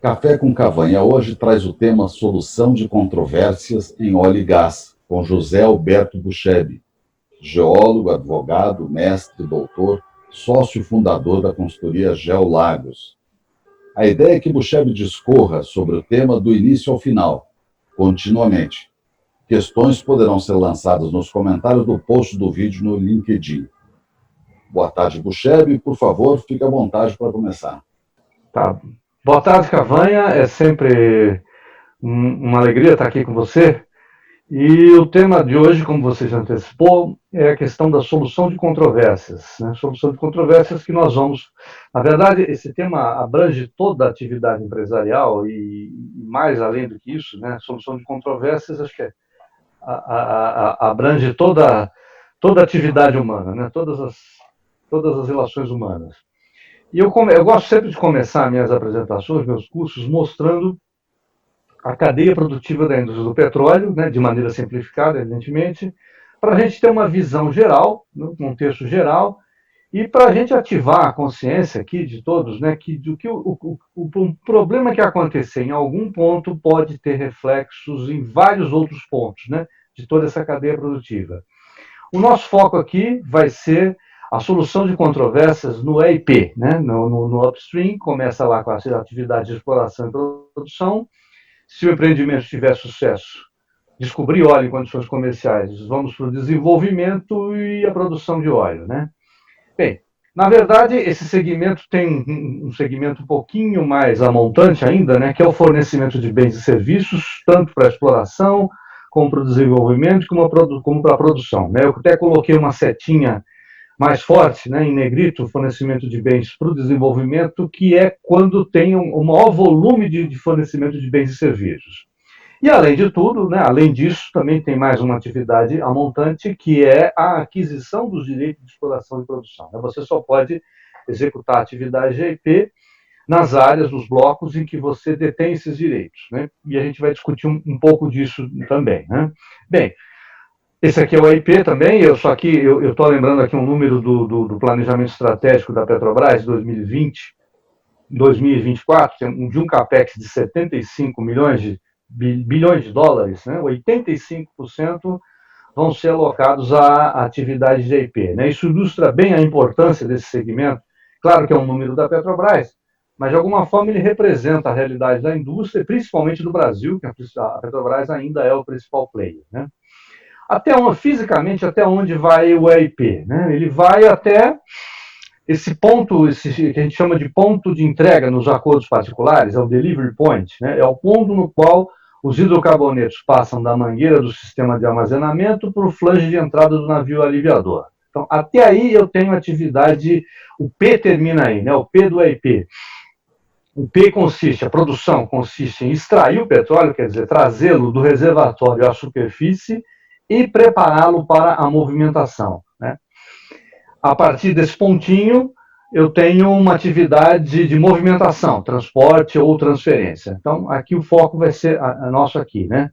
Café com Cavanha hoje traz o tema Solução de Controvérsias em Óleo e Gás, com José Alberto Buchebe, geólogo, advogado, mestre, doutor, sócio fundador da consultoria Geolagos. A ideia é que Buchebe discorra sobre o tema do início ao final, continuamente. Questões poderão ser lançadas nos comentários do post do vídeo no LinkedIn. Boa tarde, Buchebe. Por favor, fique à vontade para começar. Tá. Boa tarde, Cavanha. É sempre uma alegria estar aqui com você. E o tema de hoje, como você já antecipou, é a questão da solução de controvérsias. Né? Solução de controvérsias que nós vamos... Na verdade, esse tema abrange toda a atividade empresarial e mais além do que isso, né? Solução de controvérsias, acho que abrange toda a atividade humana, né? Todas as relações humanas. E eu gosto sempre de começar minhas apresentações, meus cursos, mostrando a cadeia produtiva da indústria do petróleo, né, de maneira simplificada, evidentemente, para a gente ter uma visão geral, um contexto geral, e para a gente ativar a consciência aqui de todos, né, que o problema que acontecer em algum ponto pode ter reflexos em vários outros pontos, né, de toda essa cadeia produtiva. O nosso foco aqui vai ser a solução de controvérsias no EIP, né? no upstream, começa lá com a atividade de exploração e produção. Se o empreendimento tiver sucesso, descobrir óleo em condições comerciais, vamos para o desenvolvimento e a produção de óleo, né? Bem, na verdade, esse segmento tem um segmento um pouquinho mais amontante ainda, né? Que é o fornecimento de bens e serviços, tanto para a exploração, como para o desenvolvimento, como para a produção. Né? Eu até coloquei uma setinha mais forte, né, em negrito, o fornecimento de bens para o desenvolvimento, que é quando tem um maior volume de fornecimento de bens e serviços. E, além de tudo, né, além disso, também tem mais uma atividade amontante, que é a aquisição dos direitos de exploração e produção. Você só pode executar a atividade de EIP nas áreas, nos blocos em que você detém esses direitos. Né? E a gente vai discutir um pouco disso também. Né? Bem, esse aqui é o EIP também, eu estou lembrando aqui um número do planejamento estratégico da Petrobras, 2020, 2024, de um capex de 75 bilhões de dólares, né? 85% vão ser alocados à atividade de EIP. Né? Isso ilustra bem a importância desse segmento. Claro que é um número da Petrobras, mas de alguma forma ele representa a realidade da indústria, principalmente do Brasil, que a Petrobras ainda é o principal player. Né? Fisicamente, até onde vai o EIP? Né? Ele vai até esse ponto, que a gente chama de ponto de entrega nos acordos particulares, é o delivery point, né? É o ponto no qual os hidrocarbonetos passam da mangueira do sistema de armazenamento para o flange de entrada do navio aliviador. Então, até aí eu tenho atividade, o P termina aí, né? O P do EIP. O P a produção consiste em extrair o petróleo, quer dizer, trazê-lo do reservatório à superfície e prepará-lo para a movimentação. Né? A partir desse pontinho, eu tenho uma atividade de movimentação, transporte ou transferência. Então, aqui o foco vai ser nosso aqui. Né?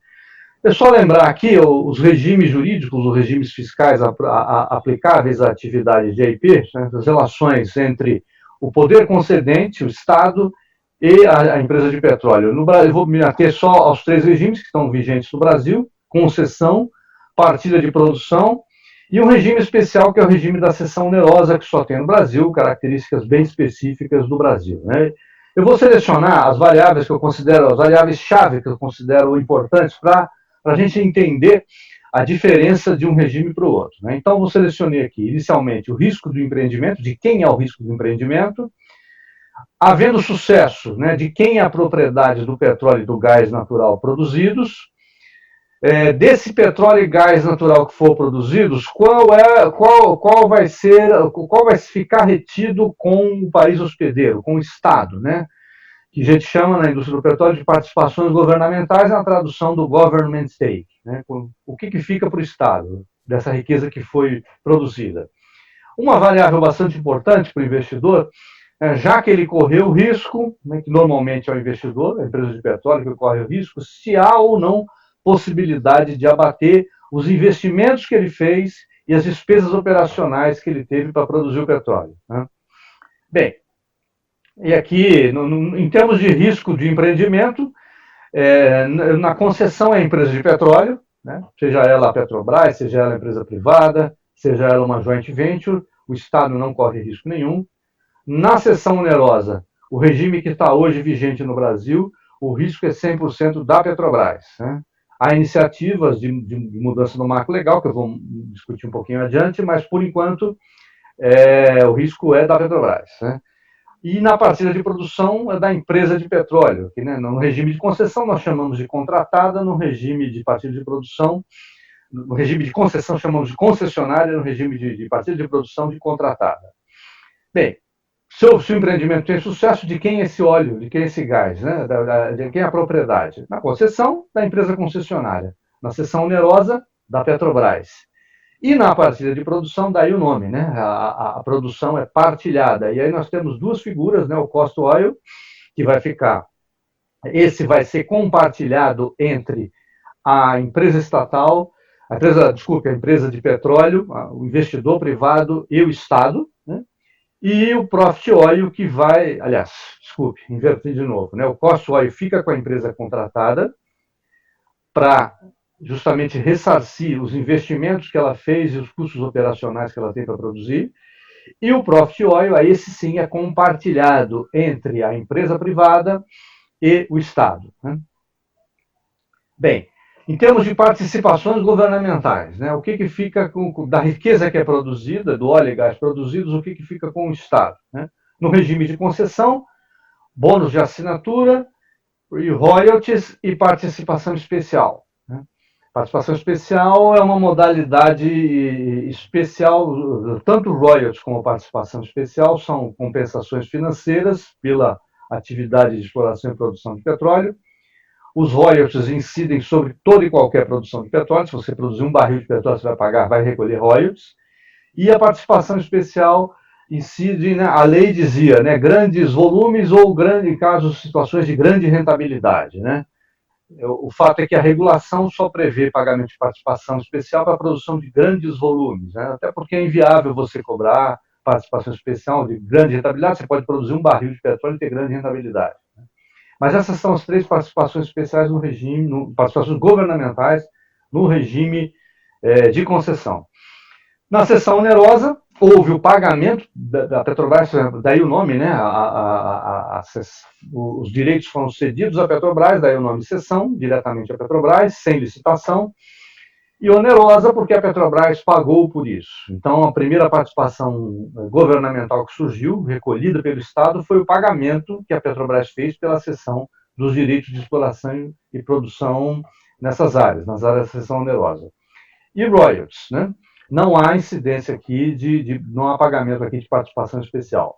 É só lembrar aqui os regimes jurídicos, os regimes fiscais aplicáveis à atividade de EIP, né, as relações entre o poder concedente, o Estado, e a empresa de petróleo. No Brasil, eu vou me ater só aos 3 regimes que estão vigentes no Brasil: concessão, partilha de produção e um regime especial, que é o regime da cessão onerosa, que só tem no Brasil, características bem específicas do Brasil. Né? Eu vou selecionar as variáveis que eu considero, as variáveis-chave que eu considero importantes para a gente entender a diferença de um regime para o outro. Né? Então, eu selecionei aqui, inicialmente, o risco do empreendimento, de quem é o risco do empreendimento, havendo sucesso, né, de quem é a propriedade do petróleo e do gás natural produzidos, desse petróleo e gás natural que for produzidos, qual vai ficar retido com o país hospedeiro, com o Estado, né? Que a gente chama na indústria do petróleo de participações governamentais, na tradução do government stake. Né? O que fica para o Estado dessa riqueza que foi produzida? Uma variável bastante importante para o investidor, já que ele correu o risco, né, que normalmente é o investidor, a empresa de petróleo que corre o risco, se há ou não possibilidade de abater os investimentos que ele fez e as despesas operacionais que ele teve para produzir o petróleo. Né? Bem, E aqui, em termos de risco de empreendimento, na concessão é empresa de petróleo, né? Seja ela a Petrobras, seja ela a empresa privada, seja ela uma joint venture, o Estado não corre risco nenhum. Na cessão onerosa, o regime que está hoje vigente no Brasil, o risco é 100% da Petrobras, né? Há iniciativas de mudança no marco legal, que eu vou discutir um pouquinho adiante, mas, por enquanto, o risco é da Petrobras, né? E na partilha de produção é da empresa de petróleo, que, né, no regime de concessão nós chamamos de contratada, no regime de partilha de produção, no regime de concessão chamamos de concessionária, no regime de partilha de produção de contratada. Bem, se o empreendimento tem sucesso, de quem é esse óleo, de quem é esse gás, né? De quem é a propriedade? Na concessão, da empresa concessionária. Na cessão onerosa, da Petrobras. E na partilha de produção, daí o nome, né? A produção é partilhada. E aí nós temos duas figuras, né? O cost oil, que vai ficar. Esse vai ser compartilhado entre a empresa estatal, a empresa de petróleo, o investidor privado e o Estado, né? E o profit oil que vai, aliás, desculpe, inverti de novo, né? O cost oil fica com a empresa contratada para justamente ressarcir os investimentos que ela fez e os custos operacionais que ela tem para produzir. E o profit oil, esse sim, é compartilhado entre a empresa privada e o Estado, né? Bem, em termos de participações governamentais, né, o que fica da riqueza que é produzida, do óleo e gás produzidos, o que fica com o Estado? Né? No regime de concessão, bônus de assinatura, e royalties e participação especial. Né? Participação especial é uma modalidade especial, tanto royalties como participação especial são compensações financeiras pela atividade de exploração e produção de petróleo. Os royalties incidem sobre toda e qualquer produção de petróleo. Se você produzir um barril de petróleo, você vai pagar, vai recolher royalties. E a participação especial incide, né, a lei dizia, né, grandes volumes ou grande, em casos, situações de grande rentabilidade, né? O fato é que a regulação só prevê pagamento de participação especial para a produção de grandes volumes, né? Até porque é inviável você cobrar participação especial de grande rentabilidade. Você pode produzir um barril de petróleo e ter grande rentabilidade. Mas essas são as três participações especiais no regime, participações governamentais no regime de concessão. Na cessão onerosa, houve o pagamento da Petrobras, daí o nome, né? Os direitos foram cedidos à Petrobras, daí o nome cessão, diretamente à Petrobras, sem licitação, e onerosa porque a Petrobras pagou por isso. Então, a primeira participação governamental que surgiu, recolhida pelo Estado, foi o pagamento que a Petrobras fez pela cessão dos direitos de exploração e produção nessas áreas, nas áreas da cessão onerosa. E royalties, né? Não há incidência aqui, não há pagamento aqui de participação especial.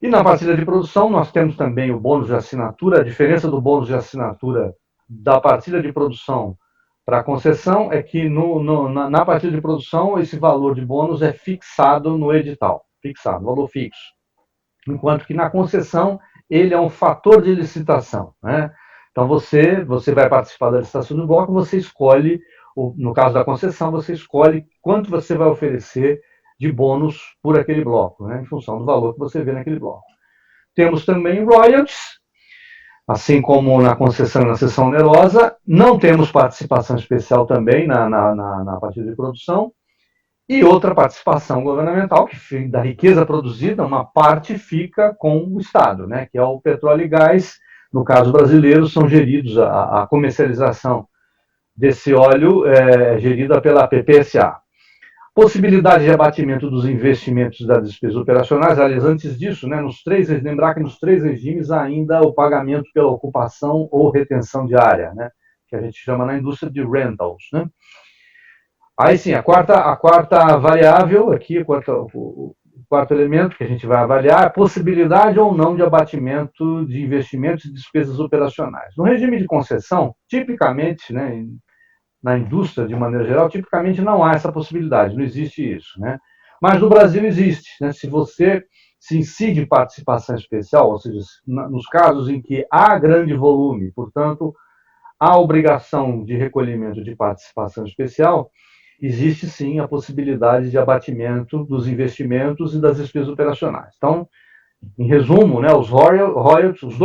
E na partilha de produção, nós temos também o bônus de assinatura. A diferença do bônus de assinatura da partilha de produção para a concessão é que na partilha de produção, esse valor de bônus é fixado no edital, fixado, valor fixo. Enquanto que na concessão, ele é um fator de licitação, né? Então, você vai participar da licitação do bloco, você escolhe, no caso da concessão, você escolhe quanto você vai oferecer de bônus por aquele bloco, né, em função do valor que você vê naquele bloco. Temos também royalties, assim como na concessão e na cessão onerosa. Não temos participação especial também na partilha de produção. E outra participação governamental, que da riqueza produzida, uma parte fica com o Estado, né, que é o petróleo e gás. No caso brasileiro, são geridos, a comercialização desse óleo é gerida pela PPSA. Possibilidade de abatimento dos investimentos das despesas operacionais. Aliás, antes disso, né, lembrar que nos três regimes há ainda o pagamento pela ocupação ou retenção de área, né, que a gente chama na indústria de rentals, né. Aí sim, a quarta variável aqui, o quarto elemento que a gente vai avaliar é a possibilidade ou não de abatimento de investimentos e despesas operacionais. No regime de concessão, tipicamente, né, na indústria, de maneira geral, tipicamente não há essa possibilidade, não existe isso, né? Mas no Brasil existe, né? Se você se incide participação especial, ou seja, nos casos em que há grande volume, portanto, há obrigação de recolhimento de participação especial, existe sim a possibilidade de abatimento dos investimentos e das despesas operacionais. Então, Em resumo, né, os royalties,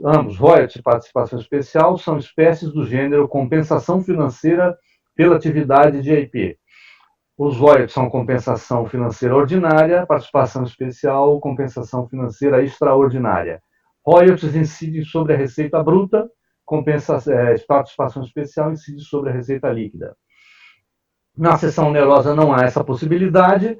ambos, royalties e participação especial, são espécies do gênero compensação financeira pela atividade de IP. Os royalties são compensação financeira ordinária, participação especial, compensação financeira extraordinária. Royalties incidem sobre a receita bruta, participação especial incide sobre a receita líquida. Na seção onerosa não há essa possibilidade,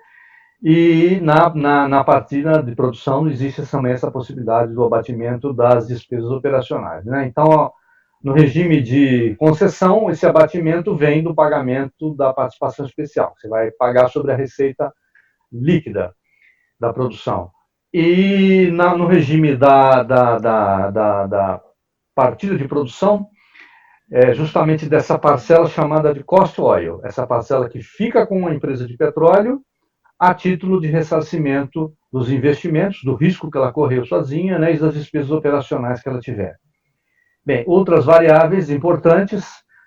e na partida de produção existe também essa possibilidade do abatimento das despesas operacionais, né? Então, no regime de concessão, esse abatimento vem do pagamento da participação especial. Você vai pagar sobre a receita líquida da produção. E no regime da partida de produção, justamente dessa parcela chamada de cost oil, essa parcela que fica com a empresa de petróleo a título de ressarcimento dos investimentos, do risco que ela correu sozinha, né, e das despesas operacionais que ela tiver. Bem, outras variáveis importantes,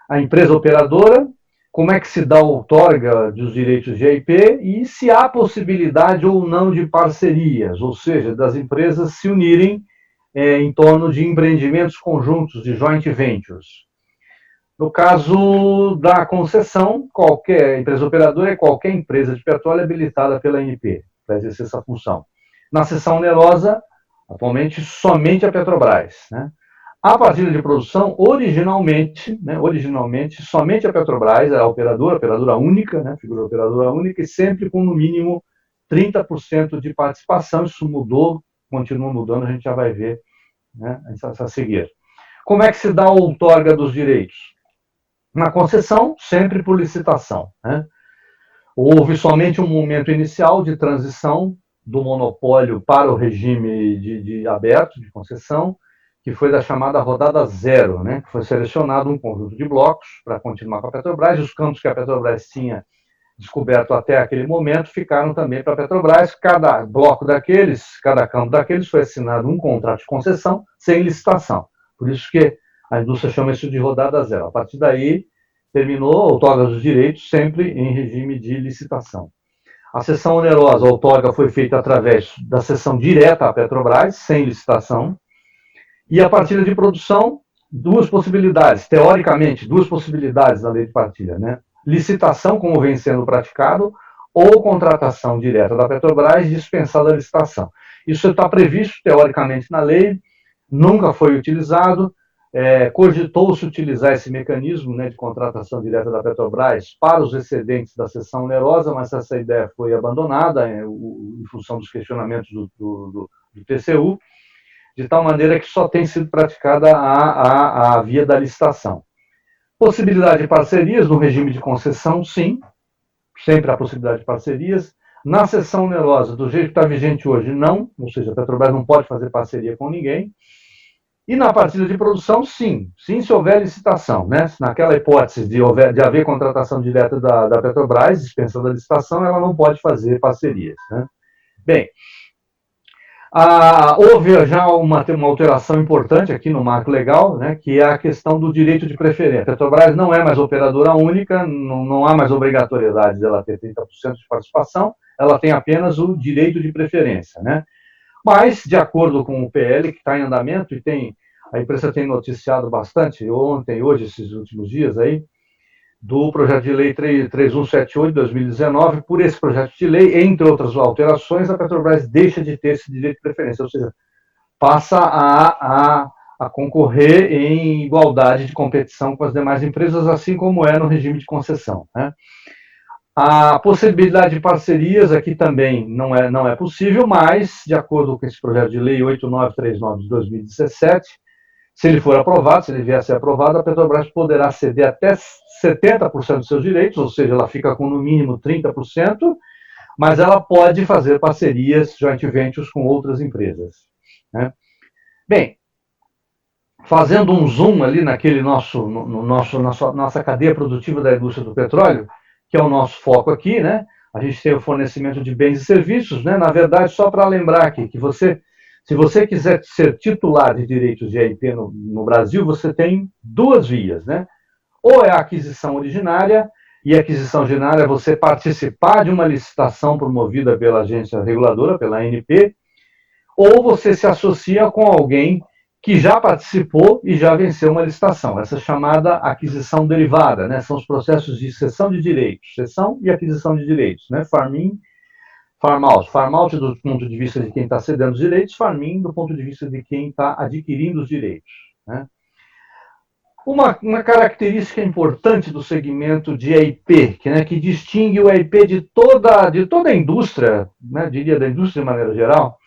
a empresa operadora, como é que se dá a outorga dos direitos de IP e se há possibilidade ou não de parcerias, ou seja, das empresas se unirem em torno de empreendimentos conjuntos, de joint ventures. No caso da concessão, qualquer empresa operadora é qualquer empresa de petróleo habilitada pela ANP para exercer essa função. Na seção onerosa, atualmente, somente a Petrobras, né? A partida de produção, originalmente, somente a Petrobras era a operadora única, né? Figura operadora única, e sempre com, no mínimo, 30% de participação. Isso mudou, continua mudando, a gente já vai ver, né, a seguir. Como é que se dá a outorga dos direitos? Na concessão, sempre por licitação, né? Houve somente um momento inicial de transição do monopólio para o regime de aberto, de concessão, que foi da chamada rodada zero, né? Que foi selecionado um conjunto de blocos para continuar com a Petrobras, e os campos que a Petrobras tinha descoberto até aquele momento ficaram também para a Petrobras. Cada bloco daqueles, cada campo daqueles foi assinado um contrato de concessão sem licitação. Por isso que a indústria chama isso de rodada zero. A partir daí, terminou a outorga dos direitos sempre em regime de licitação. A cessão onerosa, a outorga foi feita através da cessão direta à Petrobras, sem licitação. E a partilha de produção, duas possibilidades, teoricamente, duas possibilidades na lei de partilha, né? Licitação, como vem sendo praticado, ou contratação direta da Petrobras dispensada a licitação. Isso está previsto, teoricamente, na lei, nunca foi utilizado. Cogitou-se utilizar esse mecanismo, né, de contratação direta da Petrobras para os excedentes da seção onerosa, mas essa ideia foi abandonada em função dos questionamentos do TCU, de tal maneira que só tem sido praticada a via da licitação. Possibilidade de parcerias no regime de concessão, sim, sempre há possibilidade de parcerias. Na seção onerosa, do jeito que está vigente hoje, não, ou seja, a Petrobras não pode fazer parceria com ninguém. E na partida de produção, sim. Sim, se houver licitação, né? Naquela hipótese de haver contratação direta da Petrobras, dispensando a licitação, ela não pode fazer parcerias, né? Bem, houve já uma alteração importante aqui no marco legal, né, que é a questão do direito de preferência. A Petrobras não é mais operadora única, não há mais obrigatoriedade dela ter 30% de participação, ela tem apenas o direito de preferência, né? Mas, de acordo com o PL, que está em andamento, e a imprensa tem noticiado bastante, ontem, hoje, esses últimos dias aí, do projeto de lei 3178 de 2019, por esse projeto de lei, entre outras alterações, a Petrobras deixa de ter esse direito de preferência, ou seja, passa a concorrer em igualdade de competição com as demais empresas, assim como é no regime de concessão, né? A possibilidade de parcerias aqui também não é possível, mas, de acordo com esse projeto de lei 8939 de 2017, se ele for aprovado, se ele vier a ser aprovado, a Petrobras poderá ceder até 70% dos seus direitos, ou seja, ela fica com no mínimo 30%, mas ela pode fazer parcerias, joint ventures com outras empresas, né? Bem, fazendo um zoom ali naquele nossa cadeia produtiva da indústria do petróleo, que é o nosso foco aqui, né? A gente tem o fornecimento de bens e serviços, né? Na verdade, só para lembrar aqui que se você quiser ser titular de direitos de EIP no Brasil, você tem duas vias, né? Ou é a aquisição originária, e a aquisição originária é você participar de uma licitação promovida pela agência reguladora, pela ANP, ou você se associa com alguém que já participou e já venceu uma licitação. Essa chamada aquisição derivada, né? São os processos de cessão de direitos, cessão e aquisição de direitos, né? Farm-in, farm-out. Farm-out do ponto de vista de quem está cedendo os direitos, farm-in do ponto de vista de quem está adquirindo os direitos, né? Uma característica importante do segmento de EIP, que distingue o EIP de toda a indústria, né, diria da indústria de maneira geral,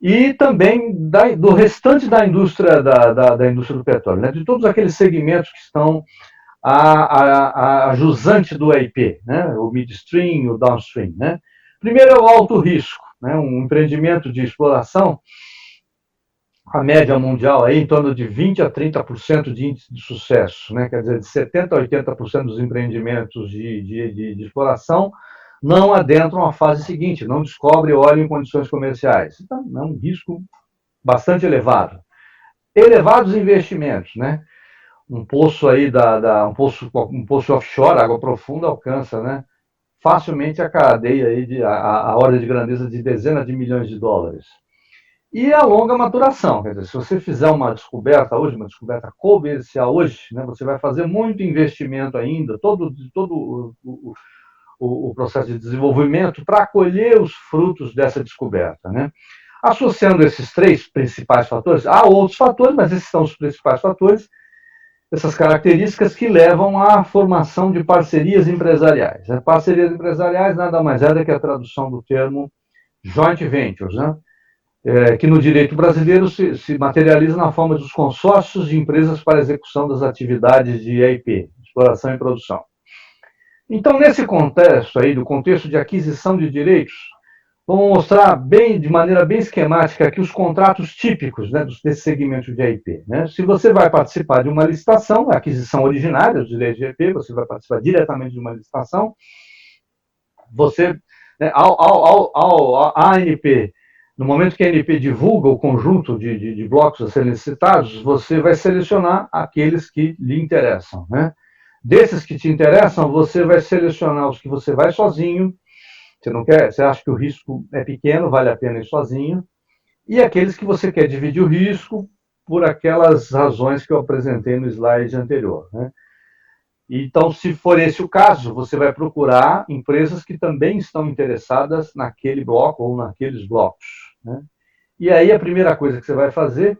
e também do restante da indústria da indústria do petróleo, né, de todos aqueles segmentos que estão a jusante do EIP, né, o midstream, o downstream. Né. Primeiro é o alto risco, né, um empreendimento de exploração. A média mundial aí em torno de 20 a 30% de índice de sucesso, né? Quer dizer, de 70 a 80% dos empreendimentos de exploração não adentram a fase seguinte, não descobre óleo em condições comerciais. Então, é um risco bastante elevado. Elevados investimentos, né? Um poço aí um poço offshore, água profunda, alcança, né, facilmente a cadeia aí a ordem de grandeza de dezenas de milhões de dólares. E a longa maturação, quer dizer, se você fizer uma descoberta hoje, uma descoberta comercial hoje, né, você vai fazer muito investimento ainda, todo o processo de desenvolvimento para colher os frutos dessa descoberta. Né? Associando esses três principais fatores, há outros fatores, mas esses são os principais fatores, essas características que levam à formação de parcerias empresariais. Parcerias empresariais nada mais é do que a tradução do termo joint ventures, né? Que no direito brasileiro se materializa na forma dos consórcios de empresas para execução das atividades de EIP, exploração e produção. Então, nesse contexto aí, do contexto de aquisição de direitos, vamos mostrar de maneira bem esquemática aqui os contratos típicos, né, desse segmento de EIP. Né? Se você vai participar de uma licitação, a aquisição originária dos direitos de EIP, você vai participar diretamente de uma licitação, você, né, a ANP, no momento que a ANP divulga o conjunto de blocos a serem licitados, você vai selecionar aqueles que lhe interessam. Né? Desses que te interessam, você vai selecionar os que você vai sozinho, você acha que o risco é pequeno, vale a pena ir sozinho, e aqueles que você quer dividir o risco por aquelas razões que eu apresentei no slide anterior. Né? Então, se for esse o caso, você vai procurar empresas que também estão interessadas naquele bloco ou naqueles blocos. Né? E aí a primeira coisa que você vai fazer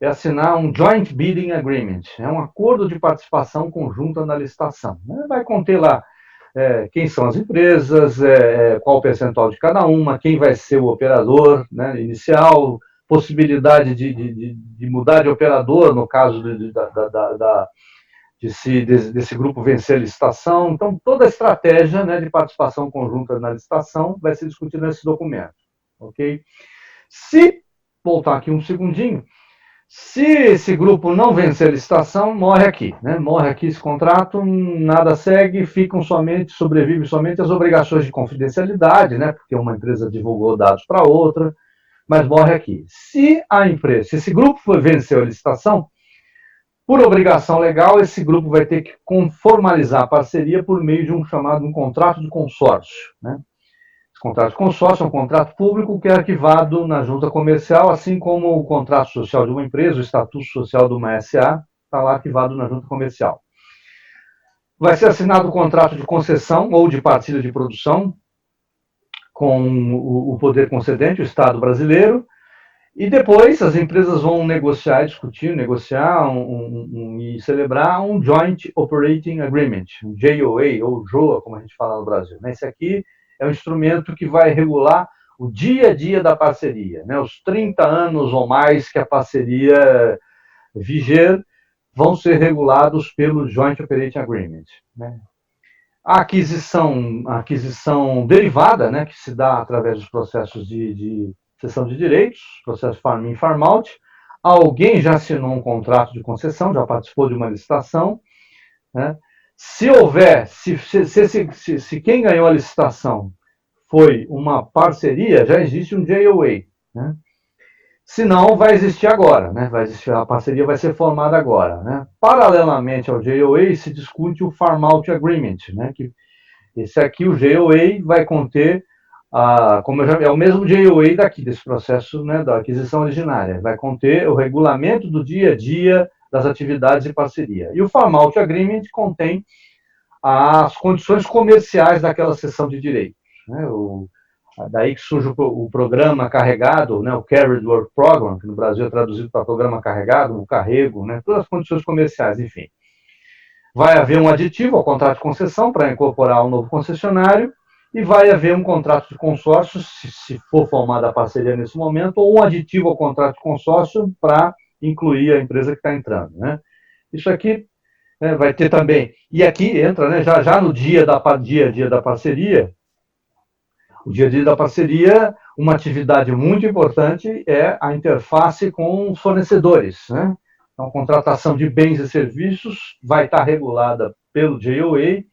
é assinar um Joint Bidding Agreement, é um acordo de participação conjunta na licitação. Né? Vai conter lá quem são as empresas, qual o percentual de cada uma, quem vai ser o operador, né, inicial, possibilidade de mudar de operador no caso desse grupo vencer a licitação. Então, toda a estratégia, né, de participação conjunta na licitação vai ser discutida nesse documento. Ok? Se, voltar aqui um segundinho, se esse grupo não vencer a licitação, morre aqui. Né? Morre aqui esse contrato, nada segue, sobrevivem somente as obrigações de confidencialidade, né? Porque uma empresa divulgou dados para outra, mas morre aqui. Se esse grupo vencer a licitação, por obrigação legal, esse grupo vai ter que formalizar a parceria por meio de um contrato de consórcio. Né? Esse contrato de consórcio é um contrato público que é arquivado na junta comercial, assim como o contrato social de uma empresa, o estatuto social de uma SA, está lá arquivado na junta comercial. Vai ser assinado o contrato de concessão ou de partilha de produção com o poder concedente, o Estado brasileiro, e depois as empresas vão negociar e celebrar um Joint Operating Agreement, um JOA, ou JOA, como a gente fala no Brasil. Esse aqui é um instrumento que vai regular o dia a dia da parceria. Né? Os 30 anos ou mais que a parceria viger vão ser regulados pelo Joint Operating Agreement. Né? A aquisição derivada, né, que se dá através dos processos de cessão de direitos, processo farm-in, farm-out. Alguém já assinou um contrato de concessão, já participou de uma licitação. Né? Se quem ganhou a licitação foi uma parceria, já existe um JOA. Né? Se não, vai existir agora. Né? A parceria vai ser formada agora. Né? Paralelamente ao JOA, se discute o Farm-Out Agreement. Né? Que esse aqui, o JOA, vai conter como é o mesmo JOA daqui, desse processo, né, da aquisição originária. Vai conter o regulamento do dia a dia das atividades de parceria. E o Farm Out Agreement contém as condições comerciais daquela seção de direitos. Né, daí que surge o programa carregado, né, o Carried Work Program, que no Brasil é traduzido para programa carregado, o carrego, né, todas as condições comerciais, enfim. Vai haver um aditivo ao contrato de concessão para incorporar um novo concessionário, e vai haver um contrato de consórcio, se for formada a parceria nesse momento, ou um aditivo ao contrato de consórcio para incluir a empresa que está entrando. Né? Isso aqui vai ter também. E aqui entra, né, já no dia a dia da parceria, o dia a dia da parceria, uma atividade muito importante é a interface com os fornecedores. Né? Então, contratação de bens e serviços vai estar regulada pelo JOA,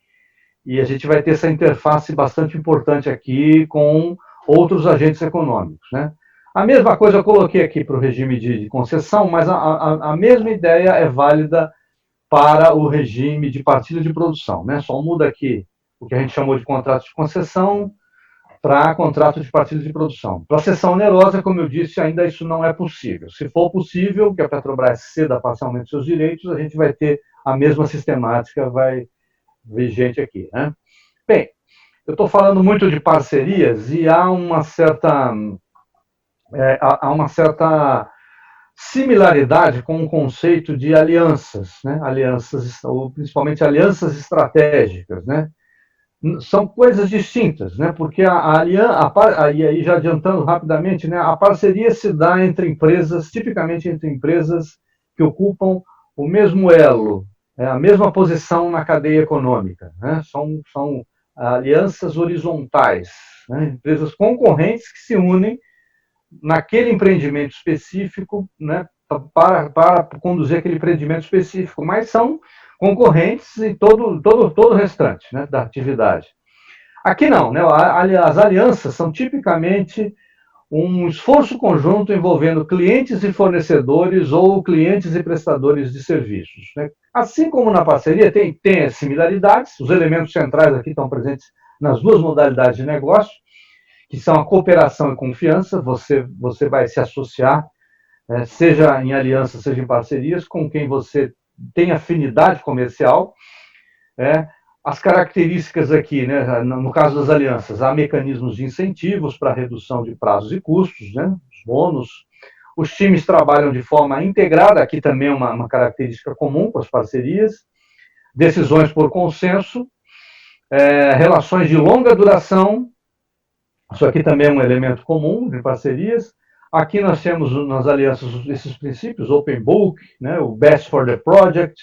e a gente vai ter essa interface bastante importante aqui com outros agentes econômicos. Né? A mesma coisa eu coloquei aqui para o regime de concessão, mas a mesma ideia é válida para o regime de partilha de produção. Né? Só muda aqui o que a gente chamou de contrato de concessão para contrato de partilha de produção. Para a seção onerosa, como eu disse, ainda isso não é possível. Se for possível que a Petrobras ceda parcialmente seus direitos, a gente vai ter a mesma sistemática, vai vigente aqui. Né? Bem, eu estou falando muito de parcerias e há uma certa similaridade com o conceito de alianças, né? Alianças, ou principalmente alianças estratégicas, né? São coisas distintas, né? Porque e aí já adiantando rapidamente, né? A parceria se dá entre empresas, tipicamente entre empresas que ocupam o mesmo elo, a mesma posição na cadeia econômica, né? São alianças horizontais, né? Empresas concorrentes que se unem naquele empreendimento específico, né? Para conduzir aquele empreendimento específico, mas são concorrentes em todo o restante, né, da atividade. Aqui não, né? As alianças são tipicamente um esforço conjunto envolvendo clientes e fornecedores ou clientes e prestadores de serviços. Né? Assim como na parceria, tem as similaridades, os elementos centrais aqui estão presentes nas duas modalidades de negócio, que são a cooperação e confiança. Você vai se associar, seja em aliança, seja em parcerias, com quem você tem afinidade comercial. As características aqui, né, no caso das alianças, há mecanismos de incentivos para redução de prazos e custos, né, os bônus. Os times trabalham de forma integrada, aqui também é uma característica comum com as parcerias. Decisões por consenso, relações de longa duração, isso aqui também é um elemento comum de parcerias. Aqui nós temos nas alianças esses princípios, Open Book, né, o Best for the Project,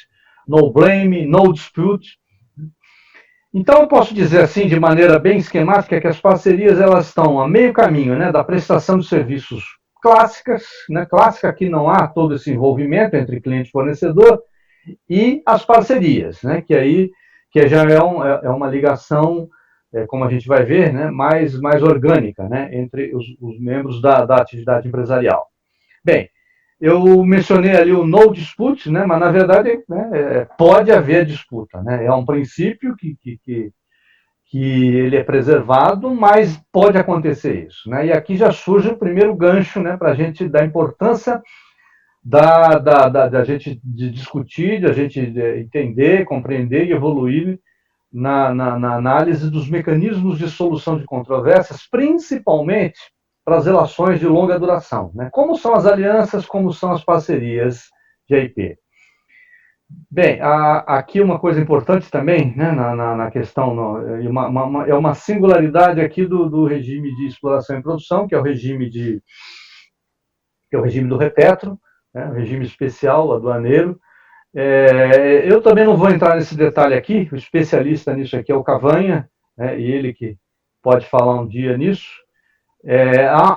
No Blame, No Dispute. Então, eu posso dizer assim, de maneira bem esquemática, que as parcerias elas estão a meio caminho, né, da prestação de serviços clássicas, né, clássica que não há todo esse envolvimento entre cliente e fornecedor, e as parcerias, né, que já é uma ligação, como a gente vai ver, né, mais orgânica, né, entre os membros da atividade empresarial. Bem, eu mencionei ali o no dispute, né, mas na verdade, né, pode haver disputa. Né, é um princípio que ele é preservado, mas pode acontecer isso. Né, e aqui já surge o primeiro gancho, né, para a gente dar importância da gente de discutir, de a gente entender, compreender e evoluir na análise dos mecanismos de solução de controvérsias, principalmente para as relações de longa duração. Né? Como são as alianças, como são as parcerias de IP. Bem, aqui uma coisa importante também, né, na questão, é uma singularidade aqui do regime de exploração e produção, que é o regime do Repetro, né, um regime especial aduaneiro. Eu também não vou entrar nesse detalhe aqui, o especialista nisso aqui é o Cavanha, né, e ele que pode falar um dia nisso.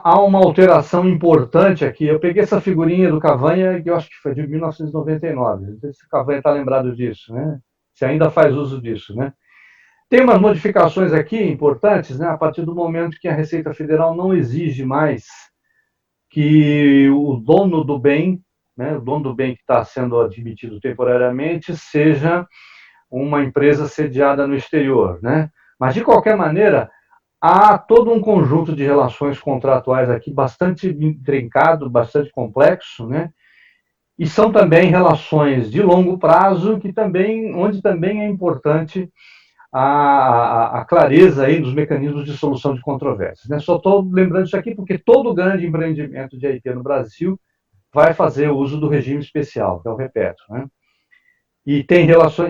Há uma alteração importante aqui. Eu peguei essa figurinha do Cavanha, que eu acho que foi de 1999. Não sei se o Cavanha está lembrado disso, né? Se ainda faz uso disso, né? Tem umas modificações aqui importantes, né? A partir do momento que a Receita Federal não exige mais que o dono do bem, né, o dono do bem que está sendo admitido temporariamente, seja uma empresa sediada no exterior, né? Mas, de qualquer maneira, há todo um conjunto de relações contratuais aqui bastante intrincado, bastante complexo, né? E são também relações de longo prazo, onde também é importante a clareza aí dos mecanismos de solução de controvérsias. Né? Só estou lembrando isso aqui porque todo grande empreendimento de IP no Brasil vai fazer uso do regime especial, que é o repeto. Né? E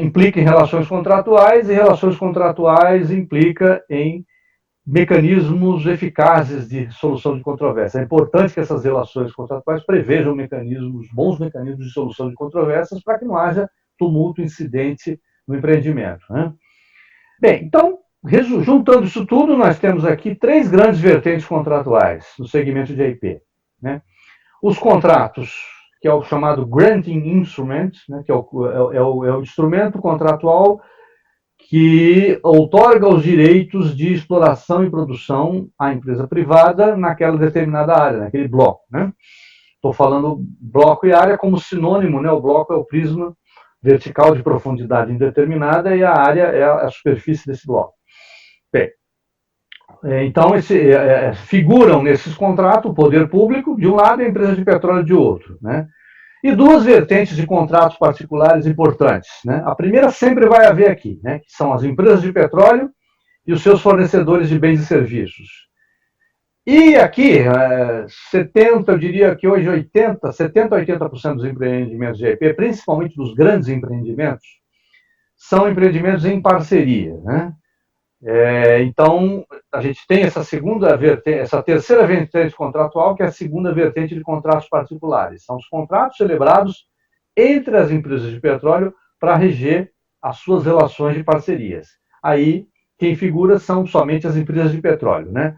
implica em relações contratuais, e relações contratuais implica em mecanismos eficazes de solução de controvérsias. É importante que essas relações contratuais prevejam bons mecanismos de solução de controvérsias para que não haja tumulto, incidente no empreendimento. Né? Bem, então, juntando isso tudo, nós temos aqui 3 grandes vertentes contratuais no segmento de IP. Né? Os contratos, que é o chamado Granting Instrument, né, que é o instrumento contratual que outorga os direitos de exploração e produção à empresa privada naquela determinada área, naquele bloco. Né? Estou falando bloco e área como sinônimo, né? O bloco é o prisma vertical de profundidade indeterminada e a área é a superfície desse bloco. Bem, então figuram nesses contratos o poder público de um lado e a empresa de petróleo de outro. Né? E 2 vertentes de contratos particulares importantes. Né? A primeira sempre vai haver aqui, né? Que são as empresas de petróleo e os seus fornecedores de bens e serviços. E aqui, 70, eu diria que hoje 70% a 80% dos empreendimentos de IP, principalmente dos grandes empreendimentos, são empreendimentos em parceria. Né? Então, a gente tem essa terceira vertente contratual, que é a segunda vertente de contratos particulares. São os contratos celebrados entre as empresas de petróleo para reger as suas relações de parcerias. Aí, quem figura são somente as empresas de petróleo. Né?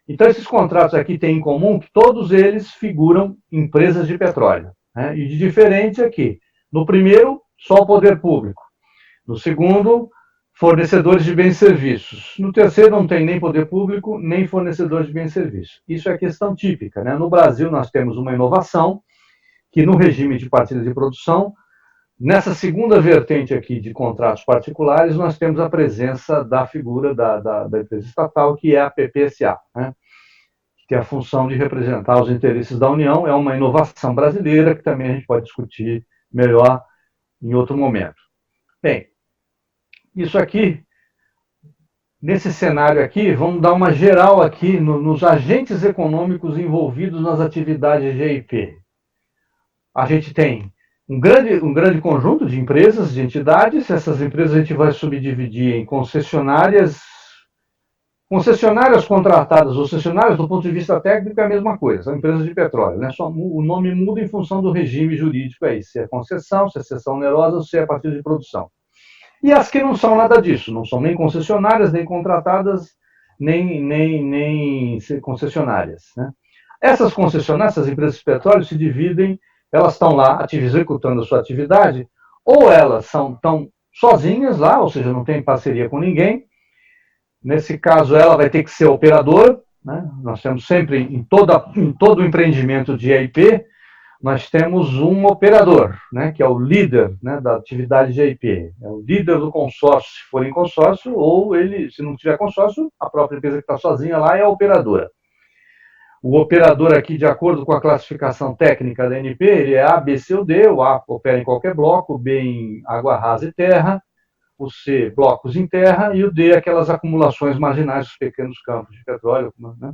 Então, esses contratos aqui têm em comum que todos eles figuram empresas de petróleo. Né? E de diferente aqui, no primeiro, só o poder público. No segundo, fornecedores de bens e serviços. No terceiro, não tem nem poder público, nem fornecedores de bens e serviços. Isso é questão típica. Né? No Brasil, nós temos uma inovação que, no regime de partilha de produção, nessa segunda vertente aqui de contratos particulares, nós temos a presença da figura da empresa estatal, que é a PPSA, né? Que tem a função de representar os interesses da União. É uma inovação brasileira que também a gente pode discutir melhor em outro momento. Bem, isso aqui, nesse cenário aqui, vamos dar uma geral aqui nos agentes econômicos envolvidos nas atividades de EIP. A gente tem um grande conjunto de empresas, de entidades. Essas empresas a gente vai subdividir em concessionárias contratadas ou concessionárias do ponto de vista técnico é a mesma coisa, são empresas de petróleo. Né? Só o nome muda em função do regime jurídico aí, se é concessão, se é cessão onerosa ou se é a partir de produção. E as que não são nada disso, não são nem concessionárias, nem contratadas, nem concessionárias. Né? Essas concessionárias, essas empresas de petróleo se dividem, elas estão lá executando a sua atividade, ou elas estão sozinhas lá, ou seja, não tem parceria com ninguém. Nesse caso, ela vai ter que ser operadora. Né? Nós temos sempre, em todo empreendimento de EIP, nós temos um operador, né, que é o líder, né, da atividade de EIP. É o líder do consórcio, se for em consórcio, ou ele, se não tiver consórcio, a própria empresa que está sozinha lá é a operadora. O operador aqui, de acordo com a classificação técnica da ANP, ele é A, B, C ou D. O A opera em qualquer bloco, o B em água rasa e terra, o C, blocos em terra, e o D, aquelas acumulações marginais dos pequenos campos de petróleo. Né?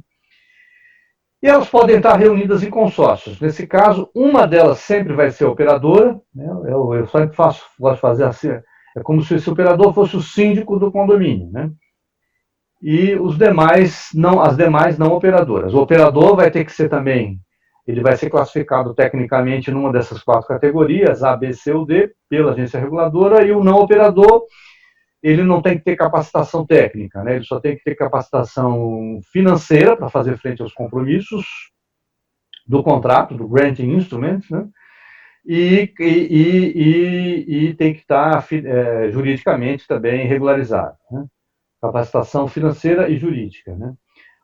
E elas podem estar reunidas em consórcios. Nesse caso, uma delas sempre vai ser operadora. Né? Eu sempre gosto de fazer assim, é como se esse operador fosse o síndico do condomínio. Né? E as demais não operadoras. O operador vai ter que ser também, ele vai ser classificado tecnicamente numa dessas 4 categorias, A, B, C ou D, pela agência reguladora, e o não operador, ele não tem que ter capacitação técnica, né? Ele só tem que ter capacitação financeira para fazer frente aos compromissos do contrato, do granting instrument, né? E tem que estar juridicamente também regularizado, né? Capacitação financeira e jurídica. Né?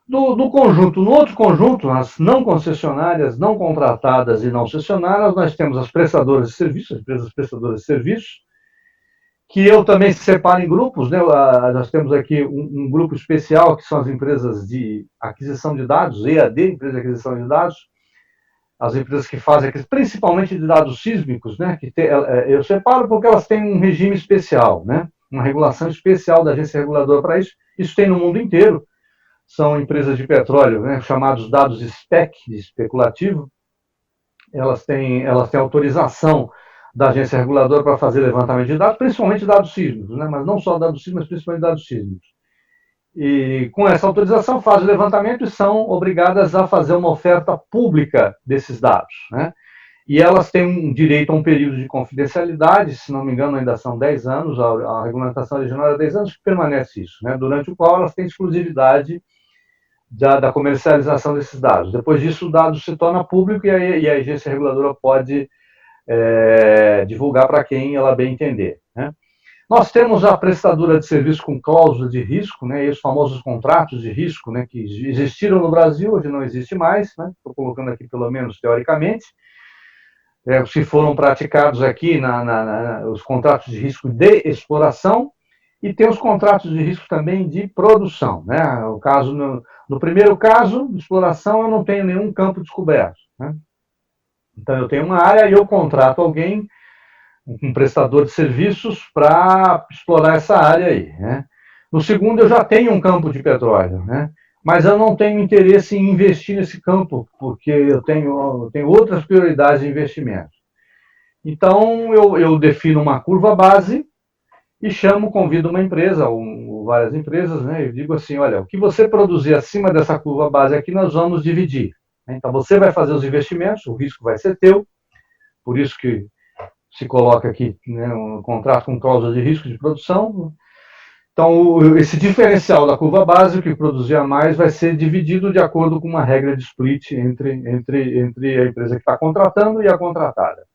No outro conjunto, as não concessionárias, não contratadas e não cessionárias, nós temos as prestadoras de serviços, as empresas prestadoras de serviços, que eu também separo em grupos, né? Nós temos aqui um grupo especial, que são as empresas de aquisição de dados, EAD, empresa de aquisição de dados, as empresas que fazem, principalmente de dados sísmicos, né? Eu separo porque elas têm um regime especial, né? Uma regulação especial da agência reguladora para isso. Isso tem no mundo inteiro. São empresas de petróleo, né? Chamados dados SPEC, de especulativo. Elas têm autorização da agência reguladora para fazer levantamento de dados, principalmente dados sísmicos, né? Mas não só dados sísmicos, mas principalmente dados sísmicos. E com essa autorização fazem o levantamento e são obrigadas a fazer uma oferta pública desses dados, né? E elas têm um direito a um período de confidencialidade, se não me engano ainda são 10 anos, a regulamentação original é 10 anos que permanece isso, né? Durante o qual elas têm exclusividade da comercialização desses dados. Depois disso, o dado se torna público e a agência reguladora pode divulgar para quem ela bem entender, né? Nós temos a prestadora de serviço com cláusula de risco, né, e os famosos contratos de risco, né, que existiram no Brasil, hoje não existe mais, né, estou colocando aqui pelo menos teoricamente, se foram praticados aqui os contratos de risco de exploração, e tem os contratos de risco também de produção, né? O caso no primeiro caso, de exploração, eu não tenho nenhum campo descoberto, né? Então eu tenho uma área e eu contrato alguém, um prestador de serviços, para explorar essa área aí, né? No segundo, eu já tenho um campo de petróleo, né? Mas eu não tenho interesse em investir nesse campo, porque eu tenho outras prioridades de investimento. Então, eu defino uma curva base e convido uma empresa, ou várias empresas, né? Eu digo assim, olha, o que você produzir acima dessa curva base aqui, nós vamos dividir. Então, você vai fazer os investimentos, o risco vai ser teu, por isso que se coloca aqui, né, um contrato com cláusula de risco de produção. Então, esse diferencial da curva base, que produzir mais, vai ser dividido de acordo com uma regra de split entre a empresa que está contratando e a contratada.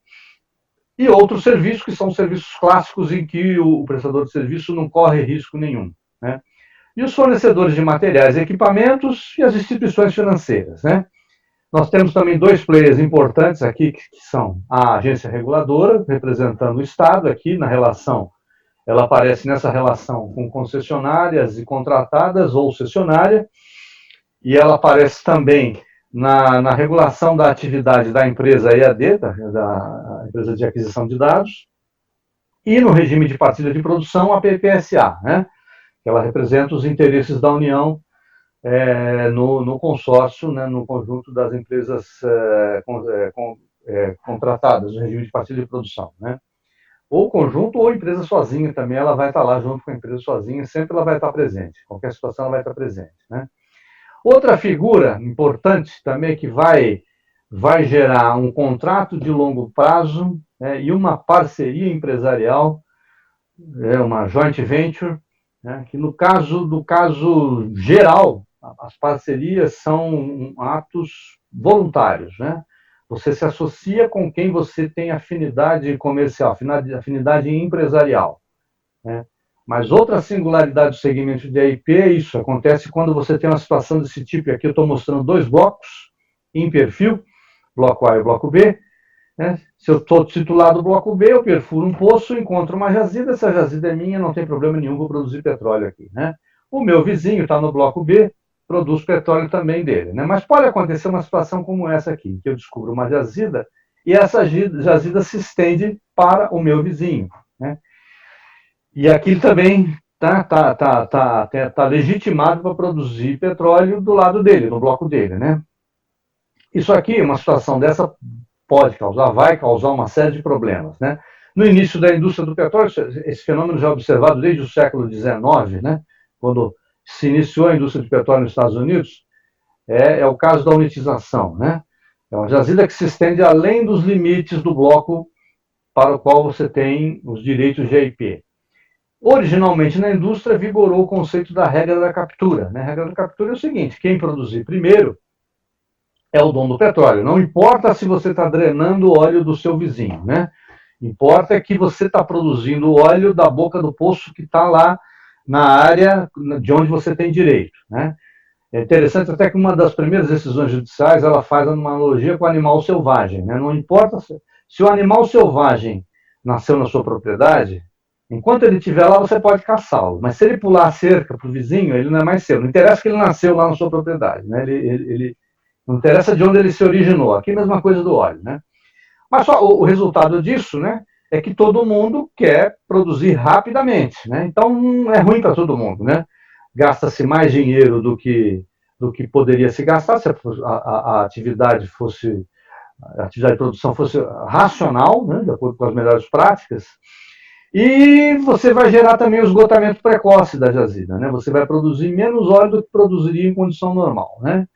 E outros serviços, que são serviços clássicos em que o prestador de serviço não corre risco nenhum, né? E os fornecedores de materiais e equipamentos e as instituições financeiras, né? Nós temos também dois players importantes aqui, que são a agência reguladora, representando o Estado aqui na relação, ela aparece nessa relação com concessionárias e contratadas ou cessionária, e ela aparece também na regulação da atividade da empresa EAD, da empresa de aquisição de dados, e no regime de partilha de produção, a PPSA, né? Ela representa os interesses da União no consórcio, né, no conjunto das empresas contratadas, no regime de partilha de produção, né? Ou conjunto ou empresa sozinha também, ela vai estar lá junto com a empresa sozinha, sempre ela vai estar presente, qualquer situação ela vai estar presente, né? Outra figura importante também que vai gerar um contrato de longo prazo, né, e uma parceria empresarial, uma joint venture, né, que no caso geral, as parcerias são atos voluntários, né? Você se associa com quem você tem afinidade comercial, afinidade empresarial, né? Mas outra singularidade do segmento de AIP é isso, acontece quando você tem uma situação desse tipo. Aqui eu estou mostrando dois blocos em perfil, bloco A e bloco B, né? Se eu estou titulado do bloco B, eu perfuro um poço, encontro uma jazida, essa jazida é minha, não tem problema nenhum, vou produzir petróleo aqui, né? O meu vizinho está no bloco B, produz petróleo também dele, né? Mas pode acontecer uma situação como essa aqui, que eu descubro uma jazida e essa jazida se estende para o meu vizinho, né? E aqui também tá legitimado para produzir petróleo do lado dele, no bloco dele, né? Isso aqui, uma situação dessa vai causar uma série de problemas, né? No início da indústria do petróleo, esse fenômeno já é observado desde o século XIX, né? Quando se iniciou a indústria de petróleo nos Estados Unidos, é o caso da unitização, né? É uma jazida que se estende além dos limites do bloco para o qual você tem os direitos de IP. Originalmente, na indústria, vigorou o conceito da regra da captura, né? A regra da captura é o seguinte: quem produzir primeiro é o dono do petróleo. Não importa se você está drenando o óleo do seu vizinho, né? Importa que você está produzindo o óleo da boca do poço que está lá na área de onde você tem direito, né? É interessante até que uma das primeiras decisões judiciais, ela faz uma analogia com o animal selvagem, né? Não importa se o animal selvagem nasceu na sua propriedade, Enquanto ele estiver lá, você pode caçá-lo. Mas se ele pular a cerca para o vizinho, ele não é mais seu. Não interessa que ele nasceu lá na sua propriedade. Né? Não interessa de onde ele se originou. Aqui é a mesma coisa do óleo. Né? Mas só o resultado disso, né, é que todo mundo quer produzir rapidamente. Né? Então, é ruim para todo mundo. Né? Gasta-se mais dinheiro do que poderia se gastar se a atividade fosse a atividade de produção fosse racional, né, de acordo com as melhores práticas. E você vai gerar também o esgotamento precoce da jazida, né? Você vai produzir menos óleo do que produziria em condição normal, né?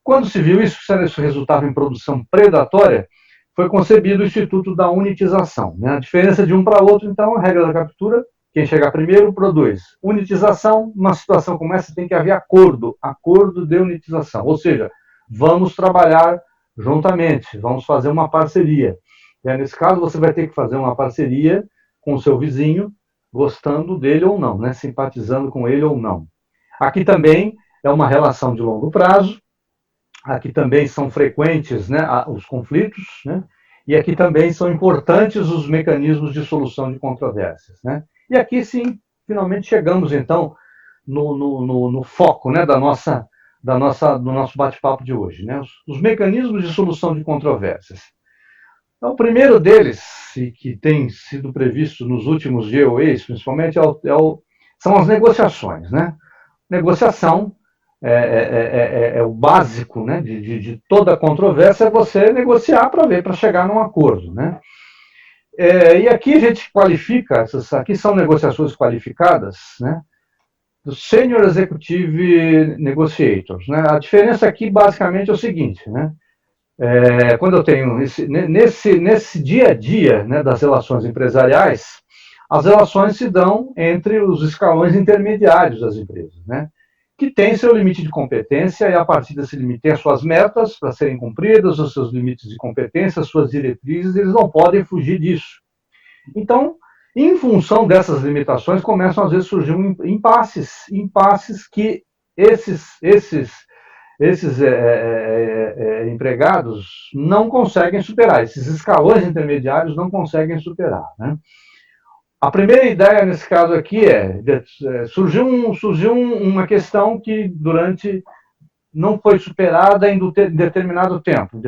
Quando se viu isso, isso resultava em produção predatória, foi concebido o Instituto da Unitização. Né? A diferença de um para outro, então, a regra da captura, quem chegar primeiro produz. Unitização, numa situação como essa, tem que haver acordo de unitização. Ou seja, vamos trabalhar juntamente, vamos fazer uma parceria. E, nesse caso, você vai ter que fazer uma parceria com o seu vizinho, gostando dele ou não, né? Simpatizando com ele ou não. Aqui também é uma relação de longo prazo, aqui também são frequentes, né, os conflitos, né? E aqui também são importantes os mecanismos de solução de controvérsias. Né? E aqui sim, finalmente chegamos então no foco, né, do nosso bate-papo de hoje. Né? Os mecanismos de solução de controvérsias. Então, o primeiro deles, e que tem sido previsto nos últimos GOEs, principalmente, são as negociações. Né? Negociação é o básico, né, de toda controvérsia, é você negociar para chegar num acordo. Né? E aqui a gente qualifica, aqui são negociações qualificadas, né, do Senior Executive Negotiators. Né? A diferença aqui basicamente é o seguinte, né? Quando eu tenho nesse dia a dia, né, das relações empresariais, as relações se dão entre os escalões intermediários das empresas, né, que tem seu limite de competência e a partir desse limite tem as suas metas para serem cumpridas, os seus limites de competência, as suas diretrizes, eles não podem fugir disso. Então, em função dessas limitações, começam às vezes a surgir impasses que esses empregados não conseguem superar, esses escalões intermediários não conseguem superar. Né? A primeira ideia nesse caso aqui surgiu uma questão que não foi superada em determinado tempo,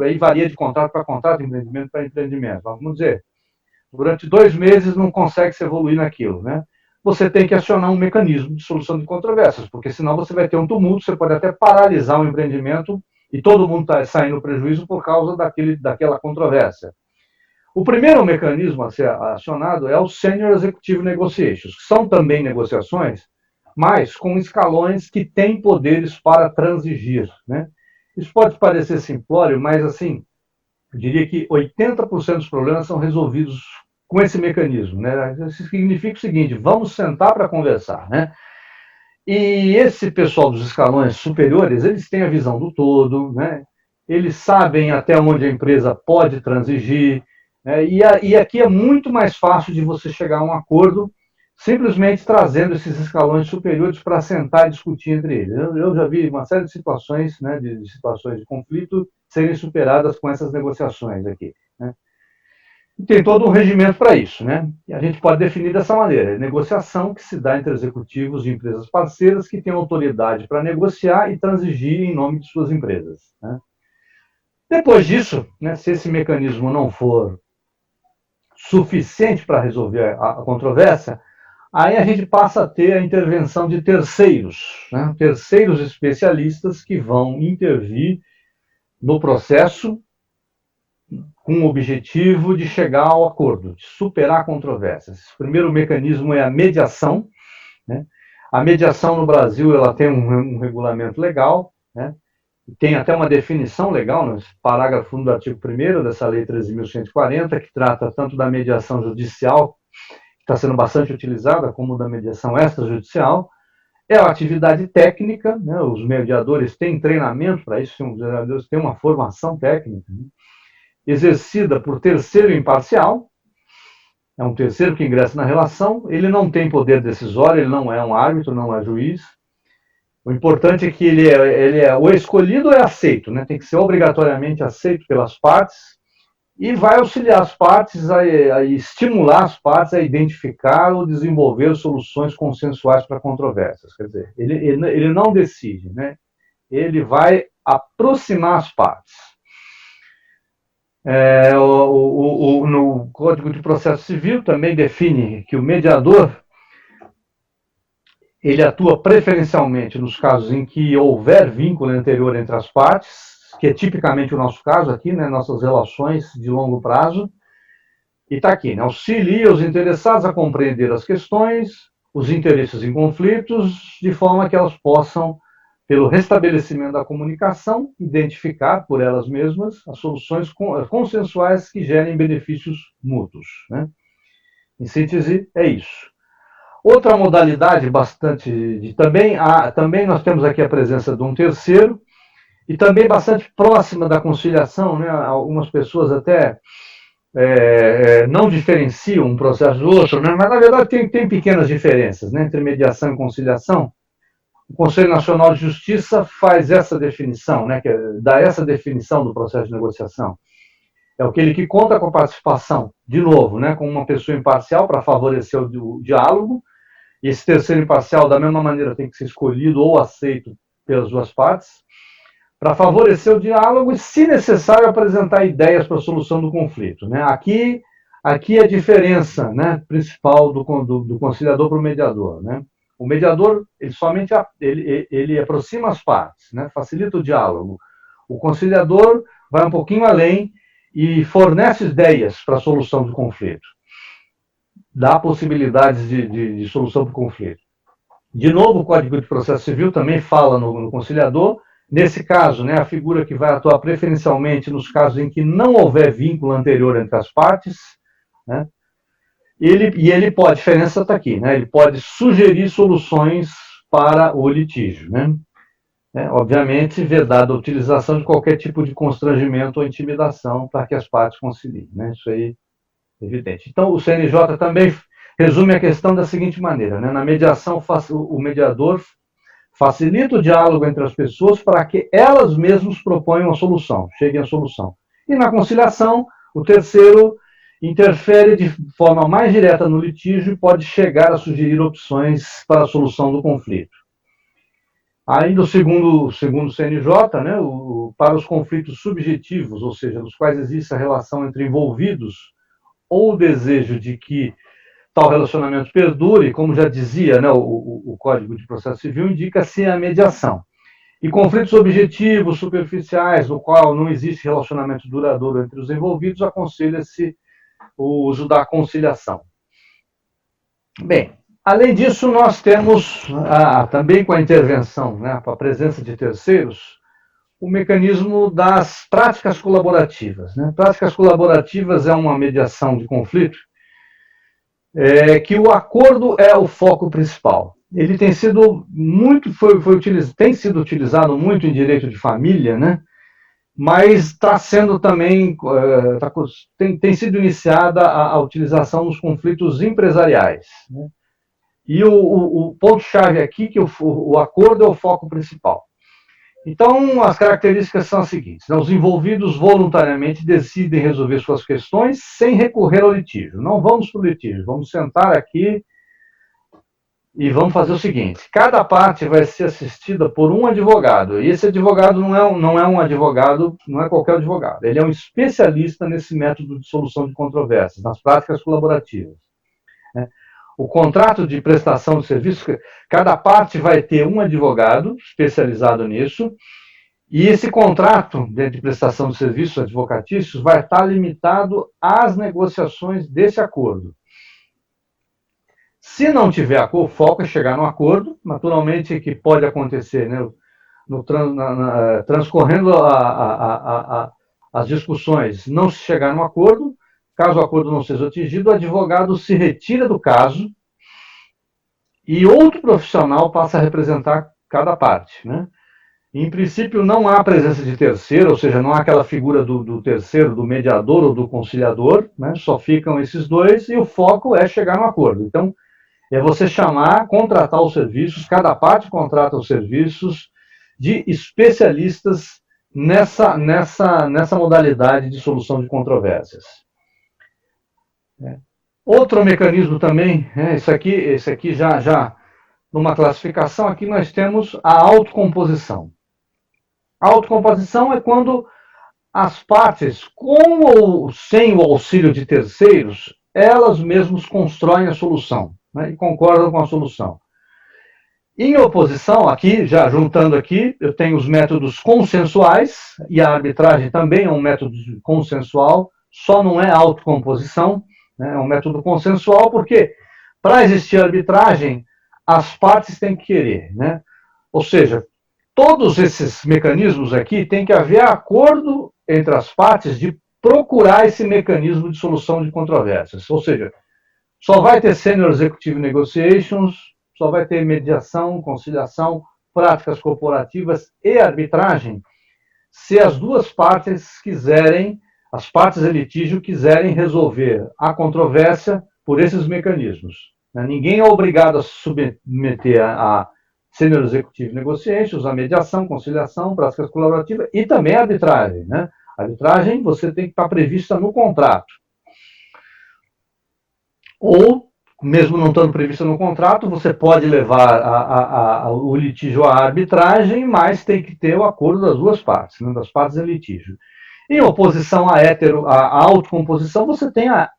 aí varia de contrato para contrato, empreendimento para empreendimento. Vamos dizer, durante 2 meses não consegue se evoluir naquilo, né? Você tem que acionar um mecanismo de solução de controvérsias, porque senão você vai ter um tumulto, você pode até paralisar o empreendimento e todo mundo está saindo prejuízo por causa daquela controvérsia. O primeiro mecanismo a ser acionado é o Senior Executive Negotiations, que são também negociações, mas com escalões que têm poderes para transigir. Né? Isso pode parecer simplório, mas assim, eu diria que 80% dos problemas são resolvidos com esse mecanismo. Né? Isso significa o seguinte, vamos sentar para conversar. Né? E esse pessoal dos escalões superiores, eles têm a visão do todo, né? Eles sabem até onde a empresa pode transigir, né? E aqui é muito mais fácil de você chegar a um acordo simplesmente trazendo esses escalões superiores para sentar e discutir entre eles. Eu já vi uma série de situações, né, de situações de conflito serem superadas com essas negociações aqui. Né? E tem todo um regimento para isso. Né? E a gente pode definir dessa maneira, negociação que se dá entre executivos de empresas parceiras que têm autoridade para negociar e transigir em nome de suas empresas. Né? Depois disso, né, se esse mecanismo não for suficiente para resolver a controvérsia, aí a gente passa a ter a intervenção de terceiros, né? Terceiros especialistas que vão intervir no processo com o objetivo de chegar ao acordo, de superar controvérsias. O primeiro mecanismo é a mediação. Né? A mediação no Brasil ela tem um regulamento legal, né? Tem até uma definição legal, no parágrafo 1 do artigo 1º dessa Lei 13.140, que trata tanto da mediação judicial, que está sendo bastante utilizada, como da mediação extrajudicial. É uma atividade técnica, né? Os mediadores têm treinamento para isso, os mediadores têm uma formação técnica, né? Exercida por terceiro imparcial, é um terceiro que ingressa na relação, ele não tem poder decisório, ele não é um árbitro, não é juiz. O importante é que o escolhido é aceito, né? Tem que ser obrigatoriamente aceito pelas partes, e vai auxiliar as partes a estimular as partes a identificar ou desenvolver soluções consensuais para controvérsias. Quer dizer, ele não decide, né? Ele vai aproximar as partes. No Código de Processo Civil também define que o mediador ele atua preferencialmente nos casos em que houver vínculo anterior entre as partes, que é tipicamente o nosso caso aqui, né, nossas relações de longo prazo, e está aqui, né, auxilia os interessados a compreender as questões, os interesses em conflitos, de forma que elas possam, pelo restabelecimento da comunicação, identificar por elas mesmas as soluções consensuais que gerem benefícios mútuos. Né? Em síntese, é isso. Outra modalidade bastante... Também nós temos aqui a presença de um terceiro, e também bastante próxima da conciliação, né? Algumas pessoas até não diferenciam um processo do outro, né? Mas na verdade tem pequenas diferenças, né? Entre mediação e conciliação. O Conselho Nacional de Justiça faz essa definição, né? Dá essa definição do processo de negociação. É aquele que conta com a participação, de novo, né? Com uma pessoa imparcial para favorecer o diálogo. E esse terceiro imparcial, da mesma maneira, tem que ser escolhido ou aceito pelas duas partes, para favorecer o diálogo e, se necessário, apresentar ideias para a solução do conflito. Né? Aqui a diferença, né, principal do conciliador para o mediador. Né? O mediador ele aproxima as partes, né, facilita o diálogo. O conciliador vai um pouquinho além e fornece ideias para a solução do conflito. Dá possibilidades de solução para o conflito. De novo, o Código de Processo Civil também fala no conciliador. Nesse caso, né, a figura que vai atuar preferencialmente nos casos em que não houver vínculo anterior entre as partes, né, ele pode, a diferença está aqui, né, ele pode sugerir soluções para o litígio. Né, obviamente, vedada a utilização de qualquer tipo de constrangimento ou intimidação para que as partes conciliem. Né, isso aí é evidente. Então, o CNJ também resume a questão da seguinte maneira, né, na mediação, o mediador facilita o diálogo entre as pessoas para que elas mesmas proponham a solução, cheguem à solução. E na conciliação, o terceiro interfere de forma mais direta no litígio e pode chegar a sugerir opções para a solução do conflito. Ainda segundo o CNJ, né, para os conflitos subjetivos, ou seja, nos quais existe a relação entre envolvidos ou o desejo de que tal relacionamento perdure, como já dizia, né, o Código de Processo Civil, indica-se a mediação. E conflitos objetivos, superficiais, no qual não existe relacionamento duradouro entre os envolvidos, aconselha-se o uso da conciliação. Bem, além disso, nós temos também com a intervenção, né, com a presença de terceiros, o mecanismo das práticas colaborativas. Né? Práticas colaborativas é uma mediação de conflito que o acordo é o foco principal. Ele tem sido tem sido utilizado muito em direito de família, né? Mas está sendo também, tem sido iniciada a utilização nos conflitos empresariais. Né? E o ponto-chave aqui é que o acordo é o foco principal. Então, as características são as seguintes. Os envolvidos voluntariamente decidem resolver suas questões sem recorrer ao litígio. Não vamos para o litígio, vamos sentar aqui e vamos fazer o seguinte. Cada parte vai ser assistida por um advogado. E esse advogado não é um advogado, não é qualquer advogado. Ele é um especialista nesse método de solução de controvérsias, nas práticas colaborativas. O contrato de prestação de serviço, cada parte vai ter um advogado especializado nisso, e esse contrato de prestação de serviços advocatícios vai estar limitado às negociações desse acordo. Se não tiver acordo, o foco é chegar no acordo, naturalmente que pode acontecer, né, transcorrendo as discussões, não se chegar no acordo. Caso o acordo não seja atingido, o advogado se retira do caso e outro profissional passa a representar cada parte. Né? Em princípio, não há presença de terceiro, ou seja, não há aquela figura do terceiro, do mediador ou do conciliador, né? Só ficam esses dois e o foco é chegar no acordo. Então, é você contratar os serviços, cada parte contrata os serviços de especialistas nessa modalidade de solução de controvérsias. Outro mecanismo também, esse aqui já numa classificação, aqui nós temos a autocomposição. A autocomposição é quando as partes, com ou sem o auxílio de terceiros, elas mesmas constroem a solução, né, e concordam com a solução. Em oposição, aqui, já juntando aqui, eu tenho os métodos consensuais, e a arbitragem também é um método consensual, só não é autocomposição, né, é um método consensual, porque para existir arbitragem, as partes têm que querer, né? Ou seja, todos esses mecanismos aqui tem que haver acordo entre as partes de procurar esse mecanismo de solução de controvérsias. Ou seja, só vai ter Senior Executive Negotiations, só vai ter mediação, conciliação, práticas corporativas e arbitragem, se as duas partes quiserem, as partes em litígio quiserem resolver a controvérsia por esses mecanismos. Ninguém é obrigado a se submeter a Senior Executive Negotiations, a mediação, conciliação, práticas colaborativas e também a arbitragem, né? A arbitragem você tem que estar prevista no contrato. Ou, mesmo não estando prevista no contrato, você pode levar o litígio à arbitragem, mas tem que ter o acordo das duas partes, né, das partes em litígio. Em oposição à autocomposição, você tem a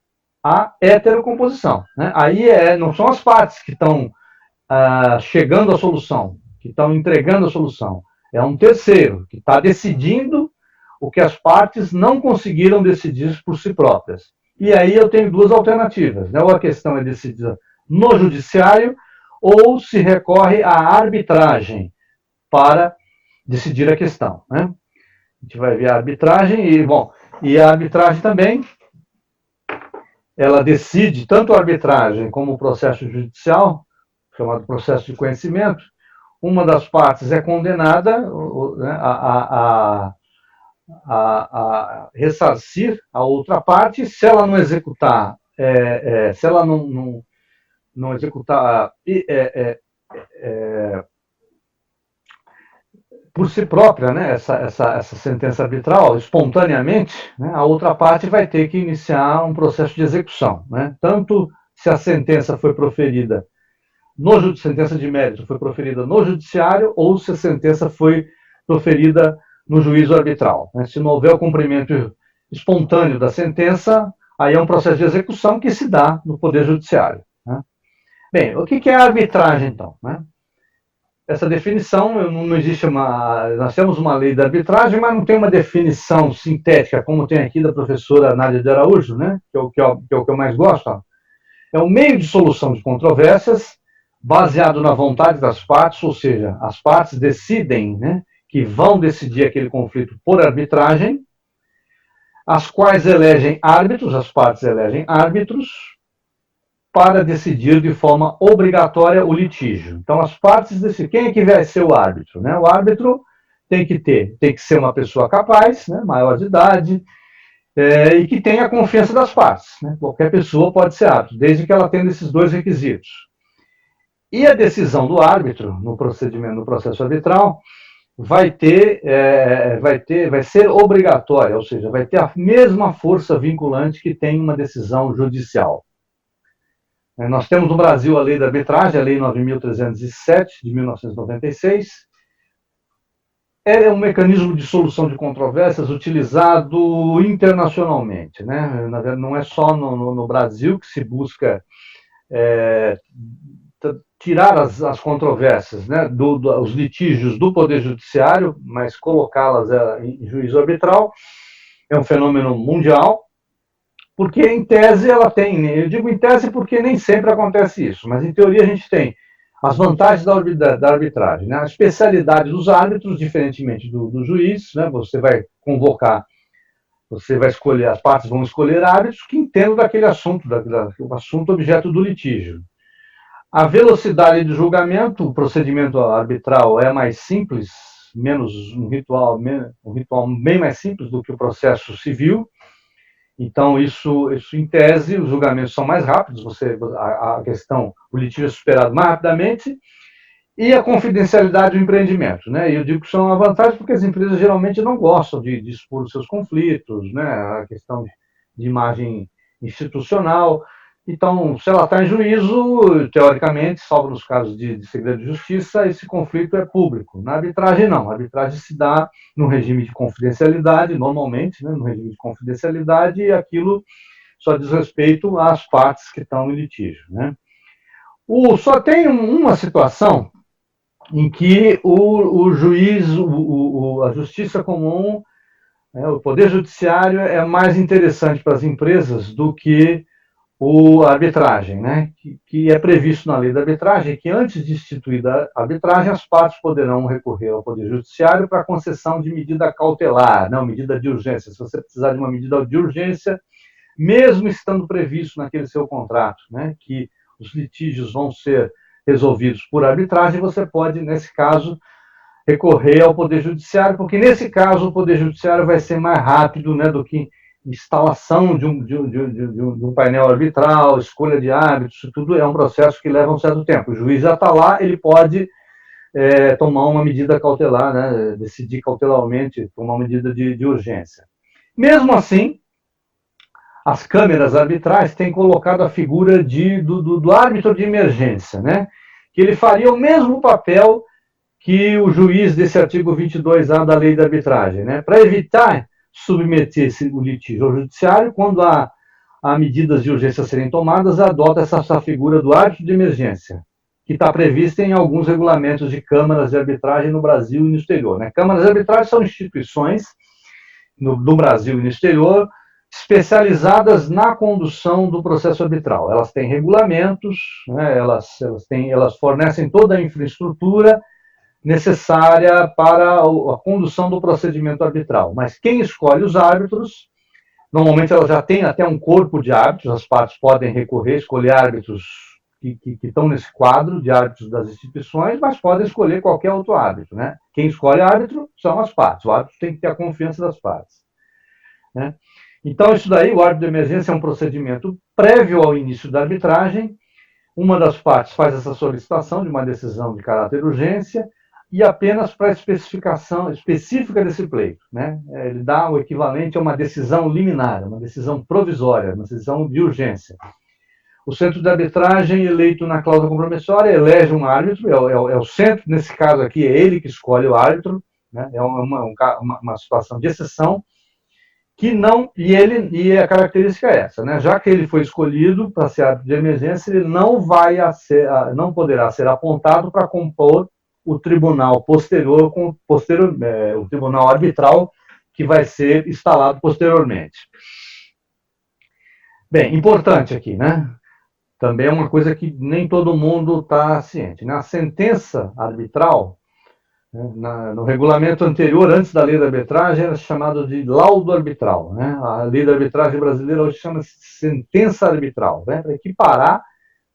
heterocomposição, né? Aí não são as partes que estão chegando à solução, que estão entregando a solução. É um terceiro que está decidindo o que as partes não conseguiram decidir por si próprias. E aí eu tenho duas alternativas, né? Ou a questão é decidida no judiciário, ou se recorre à arbitragem para decidir a questão, né? A gente vai ver a arbitragem e a arbitragem também, ela decide tanto a arbitragem como o processo judicial, chamado processo de conhecimento. Uma das partes é condenada, né, a ressarcir a outra parte, se ela não executar, se ela não executar por si própria, né, essa sentença arbitral, espontaneamente, né, a outra parte vai ter que iniciar um processo de execução, né, tanto se a sentença foi proferida sentença de mérito foi proferida no judiciário ou se a sentença foi proferida no juízo arbitral. Se não houver o cumprimento espontâneo da sentença, aí é um processo de execução que se dá no Poder Judiciário. Bem, o que é a arbitragem, então? Essa definição, não existe nós temos uma lei da arbitragem, mas não tem uma definição sintética, como tem aqui da professora Nádia de Araújo, né, que é o que eu mais gosto. É um meio de solução de controvérsias baseado na vontade das partes, ou seja, as partes decidem, né, que vão decidir aquele conflito por arbitragem, as quais elegem árbitros, as partes elegem árbitros, para decidir de forma obrigatória o litígio. Então, as partes decidem quem é que vai ser o árbitro, né? O árbitro tem que ser uma pessoa capaz, né, maior de idade, e que tenha a confiança das partes, né? Qualquer pessoa pode ser árbitro, desde que ela tenha esses dois requisitos. E a decisão do árbitro no processo arbitral vai ser obrigatória, ou seja, vai ter a mesma força vinculante que tem uma decisão judicial. Nós temos no Brasil a lei da arbitragem, a lei 9.307 de 1996. É um mecanismo de solução de controvérsias utilizado internacionalmente, né? Não é só no Brasil que se busca tirar as controvérsias, né, os litígios do Poder Judiciário, mas colocá-las em juízo arbitral. É um fenômeno mundial, porque em tese ela tem, eu digo em tese porque nem sempre acontece isso, mas em teoria a gente tem as vantagens da arbitragem, né, a especialidade dos árbitros, diferentemente do juiz, né, você vai convocar, você vai escolher, as partes vão escolher árbitros que entendam daquele assunto, o assunto objeto do litígio. A velocidade de julgamento, o procedimento arbitral é mais simples, um ritual bem mais simples do que o processo civil. Então, isso em tese, os julgamentos são mais rápidos, o litígio é superado mais rapidamente, e a confidencialidade do empreendimento, né? E eu digo que são uma vantagem porque as empresas geralmente não gostam de expor os seus conflitos, né? A questão de imagem institucional. Então, se ela está em juízo, teoricamente, salvo nos casos de segredo de justiça, esse conflito é público. Na arbitragem, não. A arbitragem se dá no regime de confidencialidade, normalmente, né? No regime de confidencialidade, e aquilo só diz respeito às partes que estão em litígio, né? Só tem uma situação em que o juiz, a justiça comum, né, o poder judiciário é mais interessante para as empresas do que a arbitragem, né, que é previsto na lei da arbitragem, que antes de instituída a arbitragem, as partes poderão recorrer ao poder judiciário para concessão de medida cautelar, não, medida de urgência. Se você precisar de uma medida de urgência, mesmo estando previsto naquele seu contrato, né, que os litígios vão ser resolvidos por arbitragem, você pode, nesse caso, recorrer ao Poder Judiciário, porque nesse caso o Poder Judiciário vai ser mais rápido, né, do que instalação de um painel arbitral, escolha de árbitros, isso tudo é um processo que leva um certo tempo. O juiz já está lá, ele pode tomar uma medida cautelar, né, decidir cautelarmente, tomar uma medida de urgência. Mesmo assim, as câmeras arbitrais têm colocado a figura do árbitro de emergência, né? Que ele faria o mesmo papel que o juiz desse artigo 22A da lei da arbitragem, né? Para evitar submeter o litígio ao judiciário, quando há medidas de urgência a serem tomadas, adota essa figura do árbitro de emergência, que está prevista em alguns regulamentos de câmaras de arbitragem no Brasil e no exterior, né? Câmaras de arbitragem são instituições no Brasil e no exterior especializadas na condução do processo arbitral. Elas têm regulamentos, né, elas fornecem toda a infraestrutura necessária para a condução do procedimento arbitral. Mas quem escolhe os árbitros, normalmente elas já têm até um corpo de árbitros, as partes podem recorrer, escolher árbitros que estão nesse quadro de árbitros das instituições, mas podem escolher qualquer outro árbitro, né? Quem escolhe árbitro são as partes, o árbitro tem que ter a confiança das partes, né? Então, isso daí, o árbitro de emergência é um procedimento prévio ao início da arbitragem. Uma das partes faz essa solicitação de uma decisão de caráter de urgência e apenas para a especificação específica desse pleito, né? Ele dá o equivalente a uma decisão liminar, uma decisão provisória, uma decisão de urgência. O centro de arbitragem, eleito na cláusula compromissória, elege um árbitro, é o centro, nesse caso aqui, é ele que escolhe o árbitro, né? É uma situação de exceção, que não, e a característica é essa, né? Já que ele foi escolhido para ser árbitro de emergência, ele não poderá ser apontado para compor o tribunal posterior, o tribunal arbitral que vai ser instalado posteriormente. Bem, importante aqui, né? Também é uma coisa que nem todo mundo está ciente, né? A sentença arbitral, no regulamento anterior, antes da lei da arbitragem, era chamado de laudo arbitral, né? A lei da arbitragem brasileira hoje chama-se sentença arbitral, né? Para equiparar,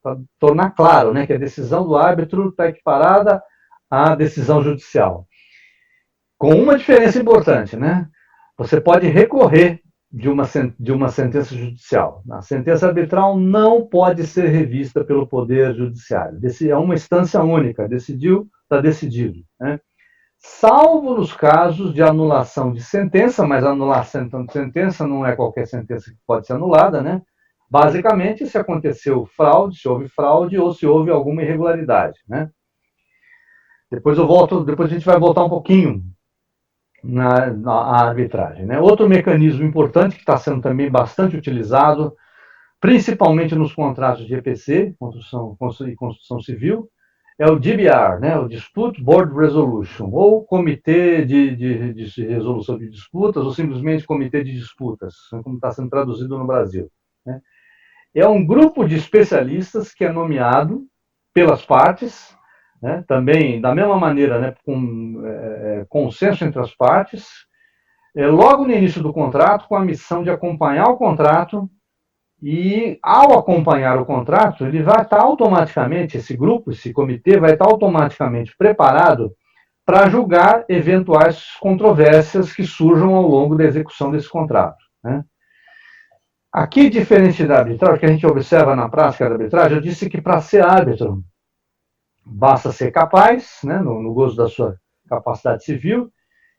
para tornar claro, né, que a decisão do árbitro está equiparada à decisão judicial. Com uma diferença importante, né? Você pode recorrer de uma sentença judicial. A sentença arbitral não pode ser revista pelo Poder Judiciário. É uma instância única, decidiu, está decidido, né? Salvo nos casos de anulação de sentença, mas anulação de sentença não é qualquer sentença que pode ser anulada, né? Basicamente, se aconteceu fraude, se houve fraude ou se houve alguma irregularidade, né? Depois a gente vai voltar um pouquinho na arbitragem, né? Outro mecanismo importante que está sendo também bastante utilizado, principalmente nos contratos de EPC, construção civil, é o DBR, né, o Dispute Board Resolution, ou Comitê de Resolução de Disputas, ou simplesmente Comitê de Disputas, como está sendo traduzido no Brasil, né? É um grupo de especialistas que é nomeado pelas partes, né, também da mesma maneira, né, com consenso entre as partes, logo no início do contrato, com a missão de acompanhar o contrato. E, ao acompanhar o contrato, ele vai estar automaticamente, esse grupo, esse comitê, vai estar automaticamente preparado para julgar eventuais controvérsias que surjam ao longo da execução desse contrato, né? Aqui, diferente da arbitragem, que a gente observa na prática da arbitragem, eu disse que para ser árbitro, Basta ser capaz, né, no gozo da sua capacidade civil,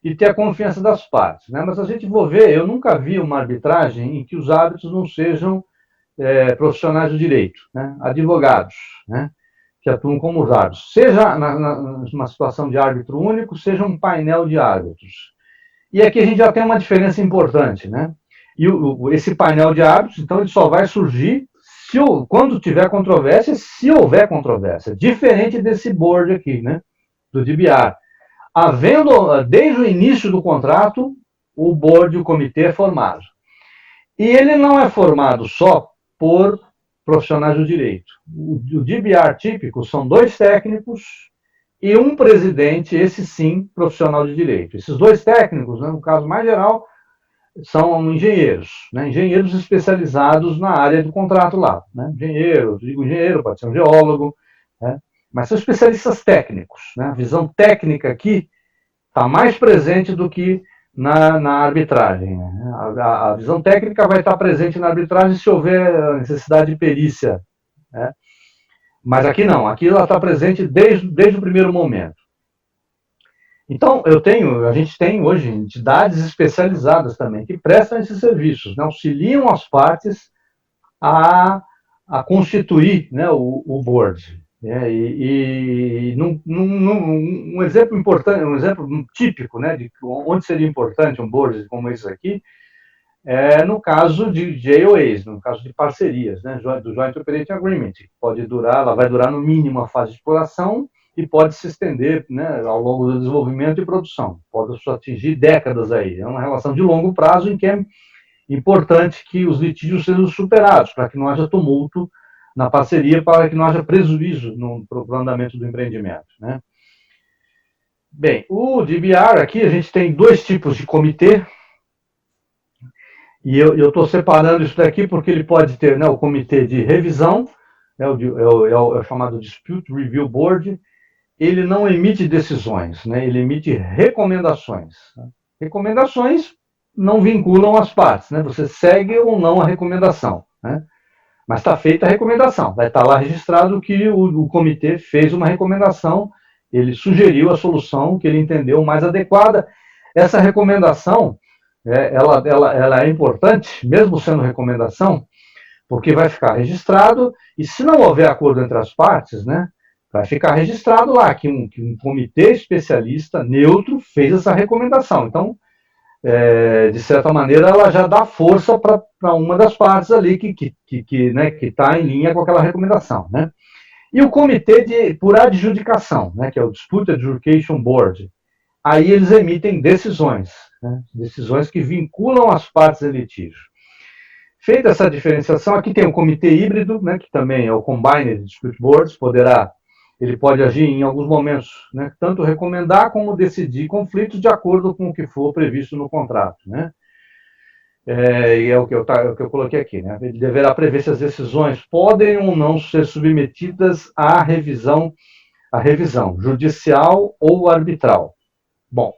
e ter a confiança das partes. Né? Mas a gente for ver, eu nunca vi uma arbitragem em que os árbitros não sejam profissionais do direito, né? Advogados, né? Que atuam como os árbitros, seja numa situação de árbitro único, seja um painel de árbitros. E aqui a gente já tem uma diferença importante, né? E esse painel de árbitros, então, ele só vai surgir quando tiver controvérsia, se houver controvérsia, diferente desse board aqui, né? Do DBR. Havendo, desde o início do contrato, o board, o comitê é formado. E ele não é formado só por profissionais do direito. O DBR típico são 2 técnicos e um presidente, esse sim, profissional de direito. Esses 2 técnicos, né, no caso mais geral, são engenheiros, né, engenheiros especializados na área do contrato lá. Né, engenheiro, eu digo engenheiro, pode ser um geólogo, né, mas são especialistas técnicos. Né, a visão técnica aqui está mais presente do que na arbitragem. Né? A visão técnica vai estar presente na arbitragem se houver necessidade de perícia. Né? Mas aqui não, aqui ela está presente desde o primeiro momento. Então, a gente tem hoje entidades especializadas também que prestam esses serviços, né? Auxiliam as partes a constituir, né, o board. Um exemplo importante, um exemplo típico, né, de onde seria importante um board como esse aqui, é no caso de JOAs, no caso de parcerias, né, do Joint Operating Agreement. Ela vai durar no mínimo a fase de exploração e pode se estender, né, ao longo do desenvolvimento e produção. Pode atingir décadas aí. É uma relação de longo prazo em que é importante que os litígios sejam superados, para que não haja tumulto na parceria, para que não haja prejuízo no andamento do empreendimento. Né? Bem, o DBR aqui, a gente tem 2 tipos de comitê, e eu estou separando isso daqui porque ele pode ter, né, o comitê de revisão, né, o chamado Dispute Review Board. Ele não emite decisões, né, ele emite recomendações. Recomendações não vinculam as partes, né, você segue ou não a recomendação. Né, mas está feita a recomendação, vai estar lá registrado que o comitê fez uma recomendação, ele sugeriu a solução que ele entendeu mais adequada. Essa recomendação, ela é importante, mesmo sendo recomendação, porque vai ficar registrado, e se não houver acordo entre as partes, né, vai ficar registrado lá que um comitê especialista neutro fez essa recomendação. Então, de certa maneira, ela já dá força para uma das partes ali que está em linha com aquela recomendação. Né? E o comitê por adjudicação, né, que é o Dispute Adjudication Board, aí eles emitem decisões, né, decisões que vinculam as partes em litígio. Feita essa diferenciação, aqui tem o comitê híbrido, né, que também é o Combined Dispute Boards, ele pode agir em alguns momentos, né, tanto recomendar como decidir conflitos de acordo com o que for previsto no contrato. Né? E é o que eu coloquei aqui. Né? Ele deverá prever se as decisões podem ou não ser submetidas à revisão judicial ou arbitral. Bom,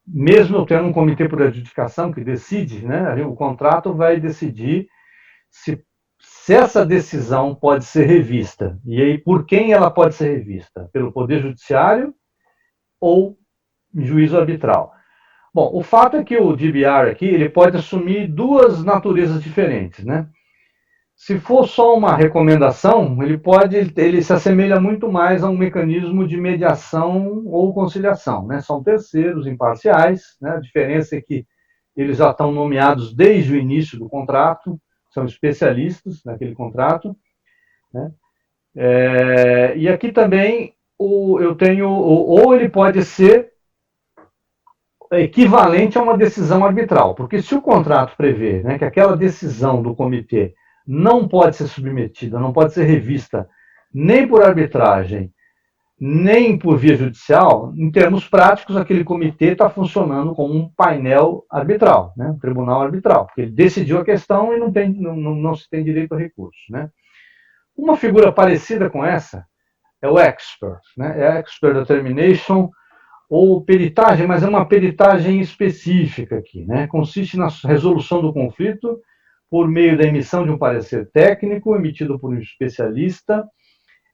mesmo eu tendo um comitê por adjudicação que decide, né, o contrato vai decidir se essa decisão pode ser revista. E aí, por quem ela pode ser revista? Pelo Poder Judiciário ou juízo arbitral? Bom, o fato é que o DBR aqui, ele pode assumir 2 naturezas diferentes, né? Se for só uma recomendação, ele se assemelha muito mais a um mecanismo de mediação ou conciliação, né? São terceiros imparciais, né? A diferença é que eles já estão nomeados desde o início do contrato, são especialistas naquele contrato. Né? E aqui também eu tenho, ou ele pode ser equivalente a uma decisão arbitral, porque se o contrato prevê, né, que aquela decisão do comitê não pode ser submetida, não pode ser revista nem por arbitragem, nem por via judicial, em termos práticos, aquele comitê está funcionando como um painel arbitral, né? Um tribunal arbitral, porque ele decidiu a questão e não se tem direito a recurso. Né? Uma figura parecida com essa é o expert, né? É expert determination, ou peritagem, mas é uma peritagem específica aqui. Né? Consiste na resolução do conflito por meio da emissão de um parecer técnico emitido por um especialista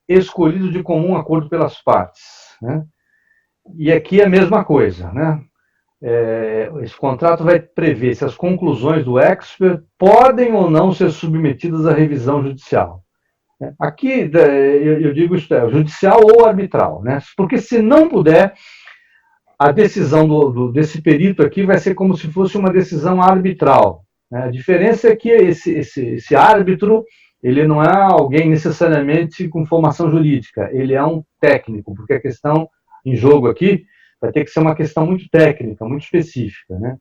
escolhido de comum acordo pelas partes, né? E aqui é a mesma coisa, né? Esse contrato vai prever se as conclusões do expert podem ou não ser submetidas à revisão judicial. Aqui eu digo isso, judicial ou arbitral, né? Porque se não puder, a decisão desse perito aqui vai ser como se fosse uma decisão arbitral, né? A diferença é que esse árbitro, ele não é alguém necessariamente com formação jurídica, ele é um técnico, porque a questão em jogo aqui vai ter que ser uma questão muito técnica, muito específica, né?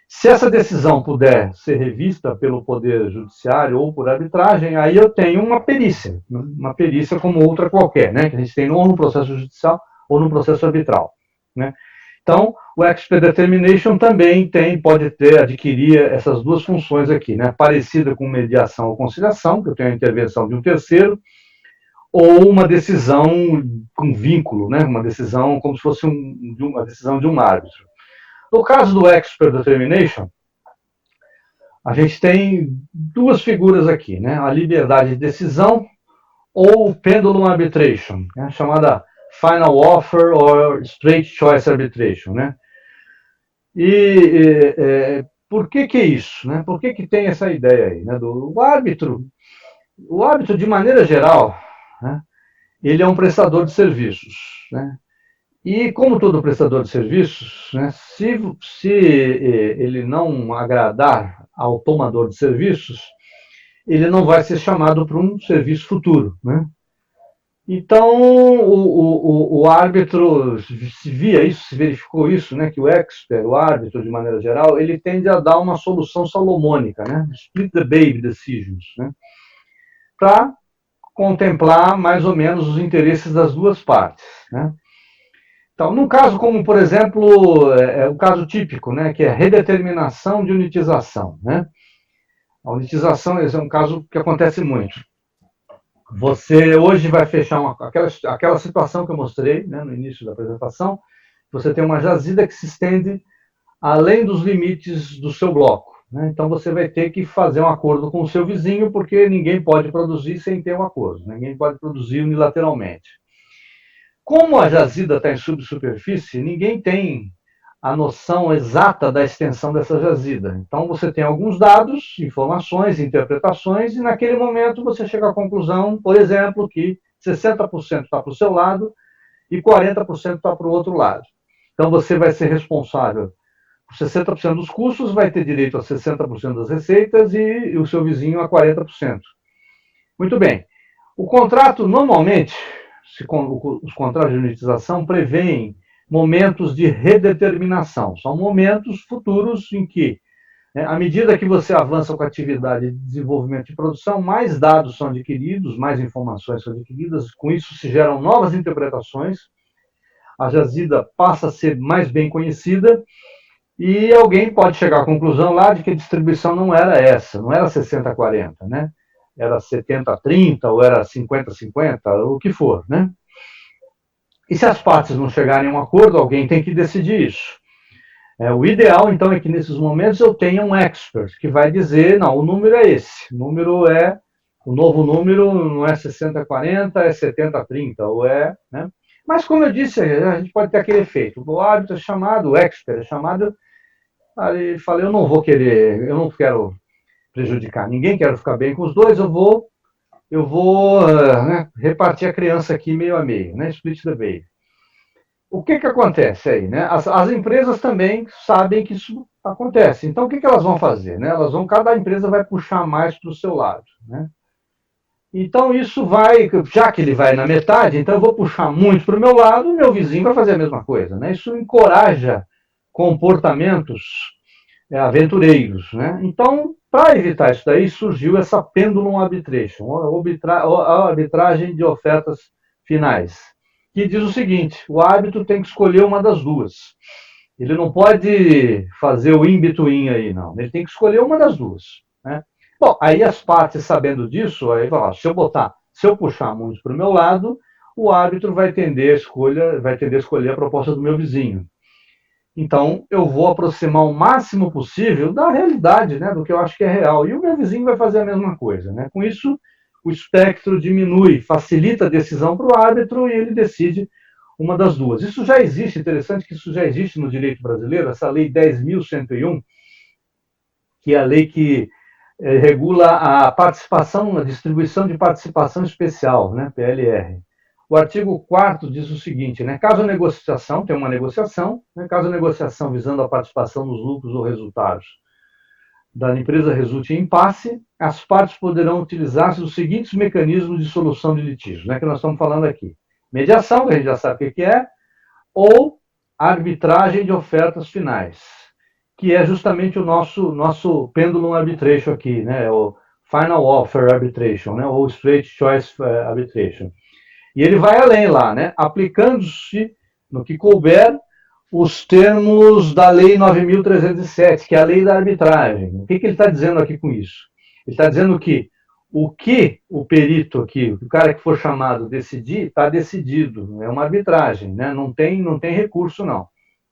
Se essa decisão puder ser revista pelo Poder Judiciário ou por arbitragem, aí eu tenho uma perícia como outra qualquer, né? Que a gente tem ou no processo judicial ou no processo arbitral, né? Então, o Expert Determination também pode adquirir essas duas funções aqui, né? Parecida com mediação ou conciliação, que eu tenho a intervenção de um terceiro, ou uma decisão com vínculo, né? Uma decisão como se fosse uma decisão de um árbitro. No caso do Expert Determination, a gente tem duas figuras aqui, né? A liberdade de decisão ou Pendulum Arbitration, né? Chamada Final Offer or Straight Choice Arbitration, né? Por que é isso, né? Por que tem essa ideia aí, né? O árbitro, de maneira geral, né? Ele é um prestador de serviços, né? E como todo prestador de serviços, né? Se ele não agradar ao tomador de serviços, ele não vai ser chamado para um serviço futuro, né? Então, o árbitro se via isso, se verificou isso, né, que o expert, o árbitro, de maneira geral, ele tende a dar uma solução salomônica, né, split the baby decisions, né, para contemplar mais ou menos os interesses das duas partes, né. Então, num caso como, por exemplo, o caso típico, né, que é a redeterminação de unitização, né. A unitização esse é um caso que acontece muito. Você hoje vai fechar aquela situação que eu mostrei, né, no início da apresentação. Você tem uma jazida que se estende além dos limites do seu bloco, né? Então você vai ter que fazer um acordo com o seu vizinho, porque ninguém pode produzir sem ter um acordo, ninguém pode produzir unilateralmente. Como a jazida está em subsuperfície, ninguém tem a noção exata da extensão dessa jazida. Então você tem alguns dados, informações, interpretações, e naquele momento você chega à conclusão, por exemplo, que 60% está para o seu lado e 40% está para o outro lado. Então você vai ser responsável por 60% dos custos, vai ter direito a 60% das receitas e o seu vizinho a 40%. Muito bem. O contrato, normalmente, os contratos de unitização prevêem momentos de redeterminação. São momentos futuros em que, à medida que você avança com a atividade de desenvolvimento e produção, mais dados são adquiridos, mais informações são adquiridas, com isso se geram novas interpretações, a jazida passa a ser mais bem conhecida e alguém pode chegar à conclusão lá de que a distribuição não era essa, não era 60-40, né? Era 70-30 ou era 50-50, o que for, né? E se as partes não chegarem a um acordo, alguém tem que decidir isso. O ideal, então, é que nesses momentos eu tenha um expert que vai dizer, não, o número é esse, o novo número não é 60-40, é 70-30, ou né? Mas, como eu disse, a gente pode ter aquele efeito. O árbitro é chamado, o expert é chamado, aí fala, eu não quero prejudicar ninguém, quero ficar bem com os dois, eu vou repartir a criança aqui meio a meio, né? Split the baby. O que acontece aí, né? As empresas também sabem que isso acontece. Então, o que elas vão fazer, né? Cada empresa vai puxar mais para o seu lado, né? Então, isso vai, já que ele vai na metade, então eu vou puxar muito para o meu lado, e meu vizinho vai fazer a mesma coisa, né? Isso encoraja comportamentos aventureiros, né? Então, para evitar isso daí, surgiu essa pendulum arbitration, a arbitragem de ofertas finais, que diz o seguinte: o árbitro tem que escolher uma das duas. Ele não pode fazer o in-between aí, não. Ele tem que escolher uma das duas, né? Bom, aí as partes, sabendo disso, aí vai lá, se eu puxar muito para o meu lado, o árbitro vai tender a escolher a proposta do meu vizinho. Então, eu vou aproximar o máximo possível da realidade, né, do que eu acho que é real. E o meu vizinho vai fazer a mesma coisa, né? Com isso, o espectro diminui, facilita a decisão para o árbitro e ele decide uma das duas. Isso já existe, interessante que isso já existe no direito brasileiro, essa lei 10.101, que é a lei que regula a participação, a distribuição de participação especial, né, PLR. O artigo 4º diz o seguinte, né, caso a negociação, tem uma negociação, né, caso a negociação visando a participação nos lucros ou resultados da empresa resulte em impasse, as partes poderão utilizar-se dos seguintes mecanismos de solução de litígios, né, que nós estamos falando aqui. Mediação, que a gente já sabe o que é, ou arbitragem de ofertas finais, que é justamente o nosso pendulum arbitration aqui, né, o final offer arbitration, né, ou straight choice arbitration. E ele vai além lá, né, aplicando-se no que couber os termos da Lei 9.307, que é a lei da arbitragem. O que ele está dizendo aqui com isso? Ele está dizendo que o perito aqui, o cara que for chamado decidir, está decidido. É uma arbitragem, né? Não tem recurso, não.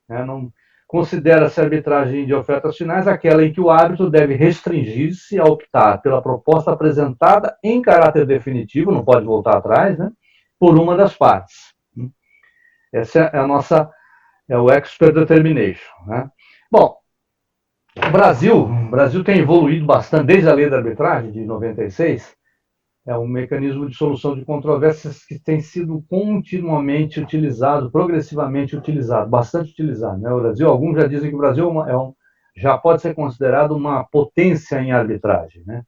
Não considera-se arbitragem de ofertas finais aquela em que o árbitro deve restringir-se a optar pela proposta apresentada em caráter definitivo, não pode voltar atrás, né? Por uma das partes. Essa é a nossa... é o expert determination, né? Bom, o Brasil tem evoluído bastante, desde a lei da arbitragem, de 96, é um mecanismo de solução de controvérsias que tem sido continuamente utilizado, progressivamente utilizado, bastante utilizado, né? O Brasil, alguns já dizem que o Brasil já pode ser considerado uma potência em arbitragem, né?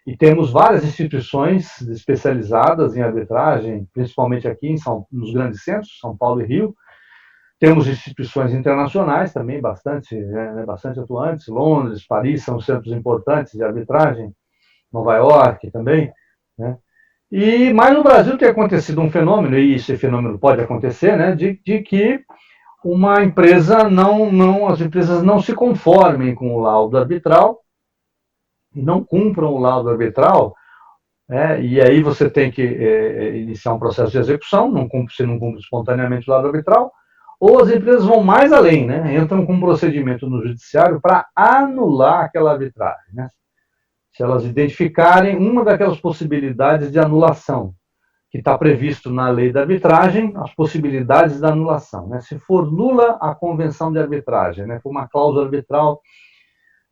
E temos várias instituições especializadas em arbitragem, principalmente aqui nos grandes centros, São Paulo e Rio. Temos instituições internacionais também bastante atuantes. Londres, Paris são centros importantes de arbitragem. Nova York também, né? Mas no Brasil tem acontecido um fenômeno, e esse fenômeno pode acontecer, né, de que uma empresa as empresas não se conformem com o laudo arbitral e não cumpram o laudo arbitral, e aí você tem que iniciar um processo de execução, se não cumpre espontaneamente o laudo arbitral, ou as empresas vão mais além, né? Entram com um procedimento no judiciário para anular aquela arbitragem, né? Se elas identificarem uma daquelas possibilidades de anulação, que está previsto na lei da arbitragem, as possibilidades da anulação, né? Se for nula a convenção de arbitragem, né? For uma cláusula arbitral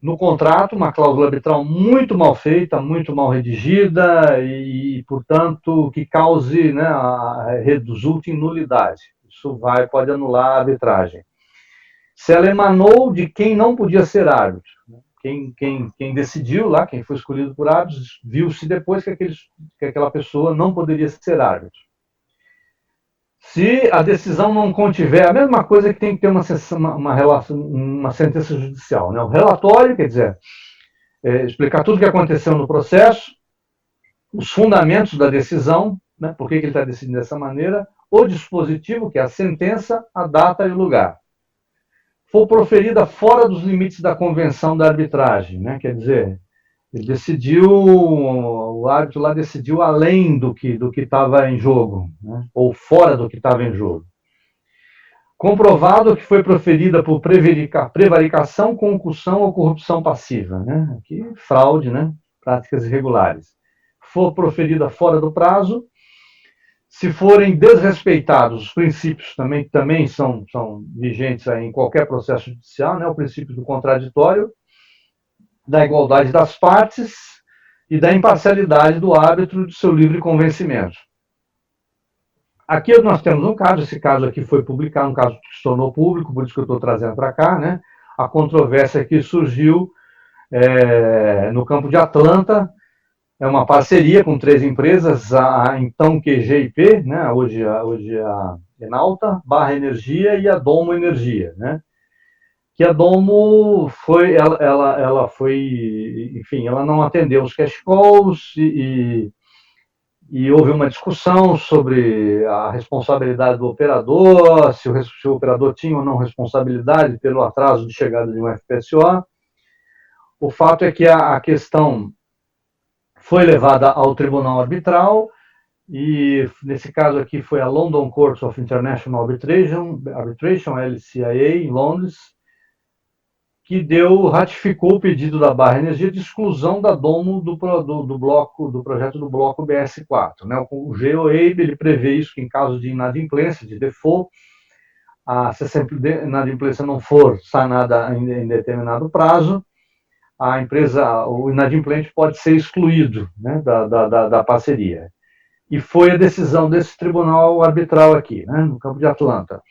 no contrato, uma cláusula arbitral muito mal feita, muito mal redigida e portanto, que cause, né, resulte em nulidade. Isso pode anular a arbitragem. Se ela emanou de quem não podia ser árbitro, né? Quem decidiu lá, quem foi escolhido por árbitros, viu-se depois que aquela pessoa não poderia ser árbitro. Se a decisão não contiver, a mesma coisa que tem que ter uma sentença judicial, né? O relatório, quer dizer, explicar tudo o que aconteceu no processo, os fundamentos da decisão, né? Por que ele está decidindo dessa maneira, o dispositivo, que é a sentença, a data e o lugar. For proferida fora dos limites da convenção da arbitragem, né? Quer dizer, o árbitro lá decidiu além do que estava em jogo, né? Ou fora do que estava em jogo. Comprovado que foi proferida por prevaricação, concussão ou corrupção passiva, né? Aqui, fraude, né? Práticas irregulares. For proferida fora do prazo, se forem desrespeitados os princípios também são vigentes aí em qualquer processo judicial, né? O princípio do contraditório, da igualdade das partes e da imparcialidade do árbitro de seu livre convencimento. Aqui nós temos um caso, esse caso aqui foi publicado, um caso que se tornou público, por isso que eu estou trazendo para cá, né? A controvérsia que surgiu no campo de Atlanta, é uma parceria com 3 empresas, a então QGIP, né? hoje a Enalta, Barra Energia e a Domo Energia, né? Que a Domo foi, ela foi, enfim, ela não atendeu os cash calls e houve uma discussão sobre a responsabilidade do operador, se o operador tinha ou não responsabilidade pelo atraso de chegada de um FPSO. O fato é que a questão foi levada ao tribunal arbitral e, nesse caso aqui, foi a London Court of International Arbitration, LCIA, em Londres, que ratificou o pedido da Barra Energia de exclusão da Domo do projeto do bloco BS4. Né? O GeoAbe ele prevê isso, que em caso de inadimplência, de default, se essa inadimplência não for sanada em determinado prazo, o inadimplente pode ser excluído, né, da parceria. E foi a decisão desse tribunal arbitral aqui, né, no campo de Atlanta.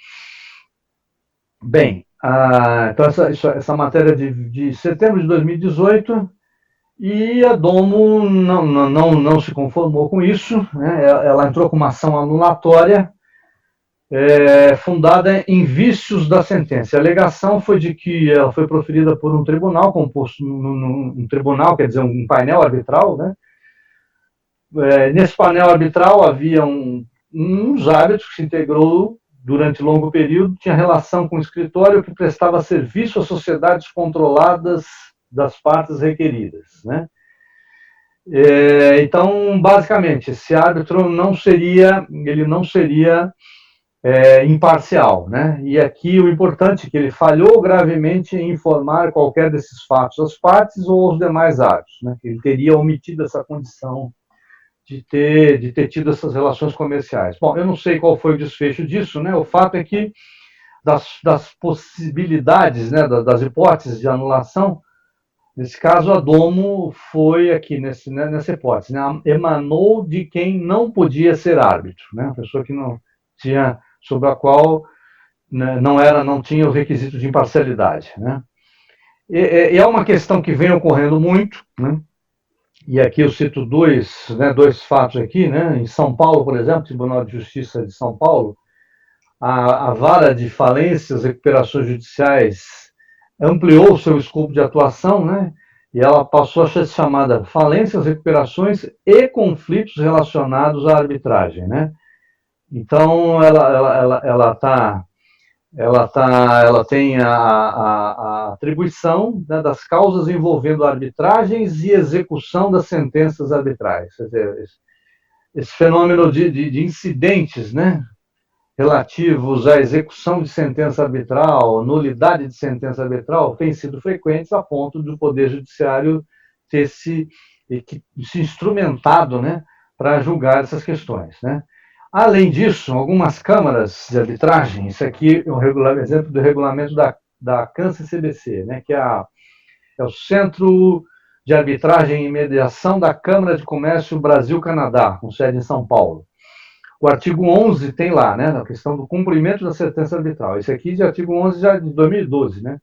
Bem, então essa matéria de setembro de 2018, e a Domo não se conformou com isso, né, ela entrou com uma ação anulatória, fundada em vícios da sentença. A alegação foi de que ela foi proferida por um tribunal, composto um tribunal, quer dizer, um painel arbitral, né? Nesse painel arbitral havia uns árbitros que se integrou durante longo período, tinha relação com o escritório que prestava serviço às sociedades controladas das partes requeridas, né? Então, basicamente, esse árbitro não seria imparcial, né? E aqui o importante é que ele falhou gravemente em informar qualquer desses fatos às partes ou aos demais árbitros, né? Ele teria omitido essa condição de ter tido essas relações comerciais. Bom, eu não sei qual foi o desfecho disso, né? O fato é que das possibilidades, né, das hipóteses de anulação, nesse caso a Domo foi aqui nessa hipótese, né? Emanou de quem não podia ser árbitro, né? A pessoa que não tinha, sobre a qual, né, não tinha o requisito de imparcialidade, né? E é uma questão que vem ocorrendo muito, né? E aqui eu cito dois fatos aqui, né? Em São Paulo, por exemplo, Tribunal de Justiça de São Paulo, a vara de falências e recuperações judiciais ampliou o seu escopo de atuação, né? E ela passou a ser chamada falências, recuperações e conflitos relacionados à arbitragem, né? Então, ela tem a atribuição, né, das causas envolvendo arbitragens e execução das sentenças arbitrais. Quer dizer, esse fenômeno de incidentes, né, relativos à execução de sentença arbitral, nulidade de sentença arbitral, têm sido frequentes a ponto do Poder Judiciário ter se instrumentado, né, para julgar essas questões, né? Além disso, algumas câmaras de arbitragem, isso aqui é um exemplo do regulamento da CANCE-CBC, né, que é o Centro de Arbitragem e Mediação da Câmara de Comércio Brasil-Canadá, com sede em São Paulo. O artigo 11 tem lá, né, a questão do cumprimento da sentença arbitral. Esse aqui é de artigo 11 já de 2012, né?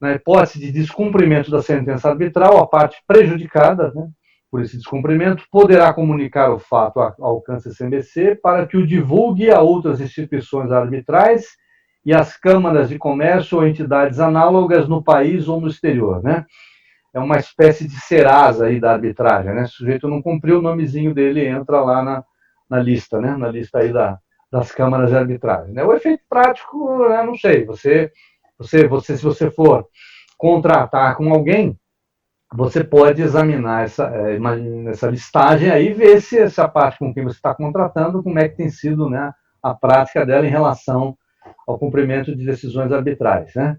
Na hipótese de descumprimento da sentença arbitral, a parte prejudicada, né, por esse descumprimento, poderá comunicar o fato ao CANCE-CBC para que o divulgue a outras instituições arbitrais e às câmaras de comércio ou entidades análogas no país ou no exterior, né? É uma espécie de Serasa aí da arbitragem, né? Se o sujeito não cumpriu, o nomezinho dele entra lá na lista, né? Na lista aí das câmaras de arbitragem, né? O efeito prático, né? Não sei, se você for contratar com alguém, você pode examinar essa listagem aí e ver se essa parte com quem você está contratando, como é que tem sido, né, a prática dela em relação ao cumprimento de decisões arbitrais, né?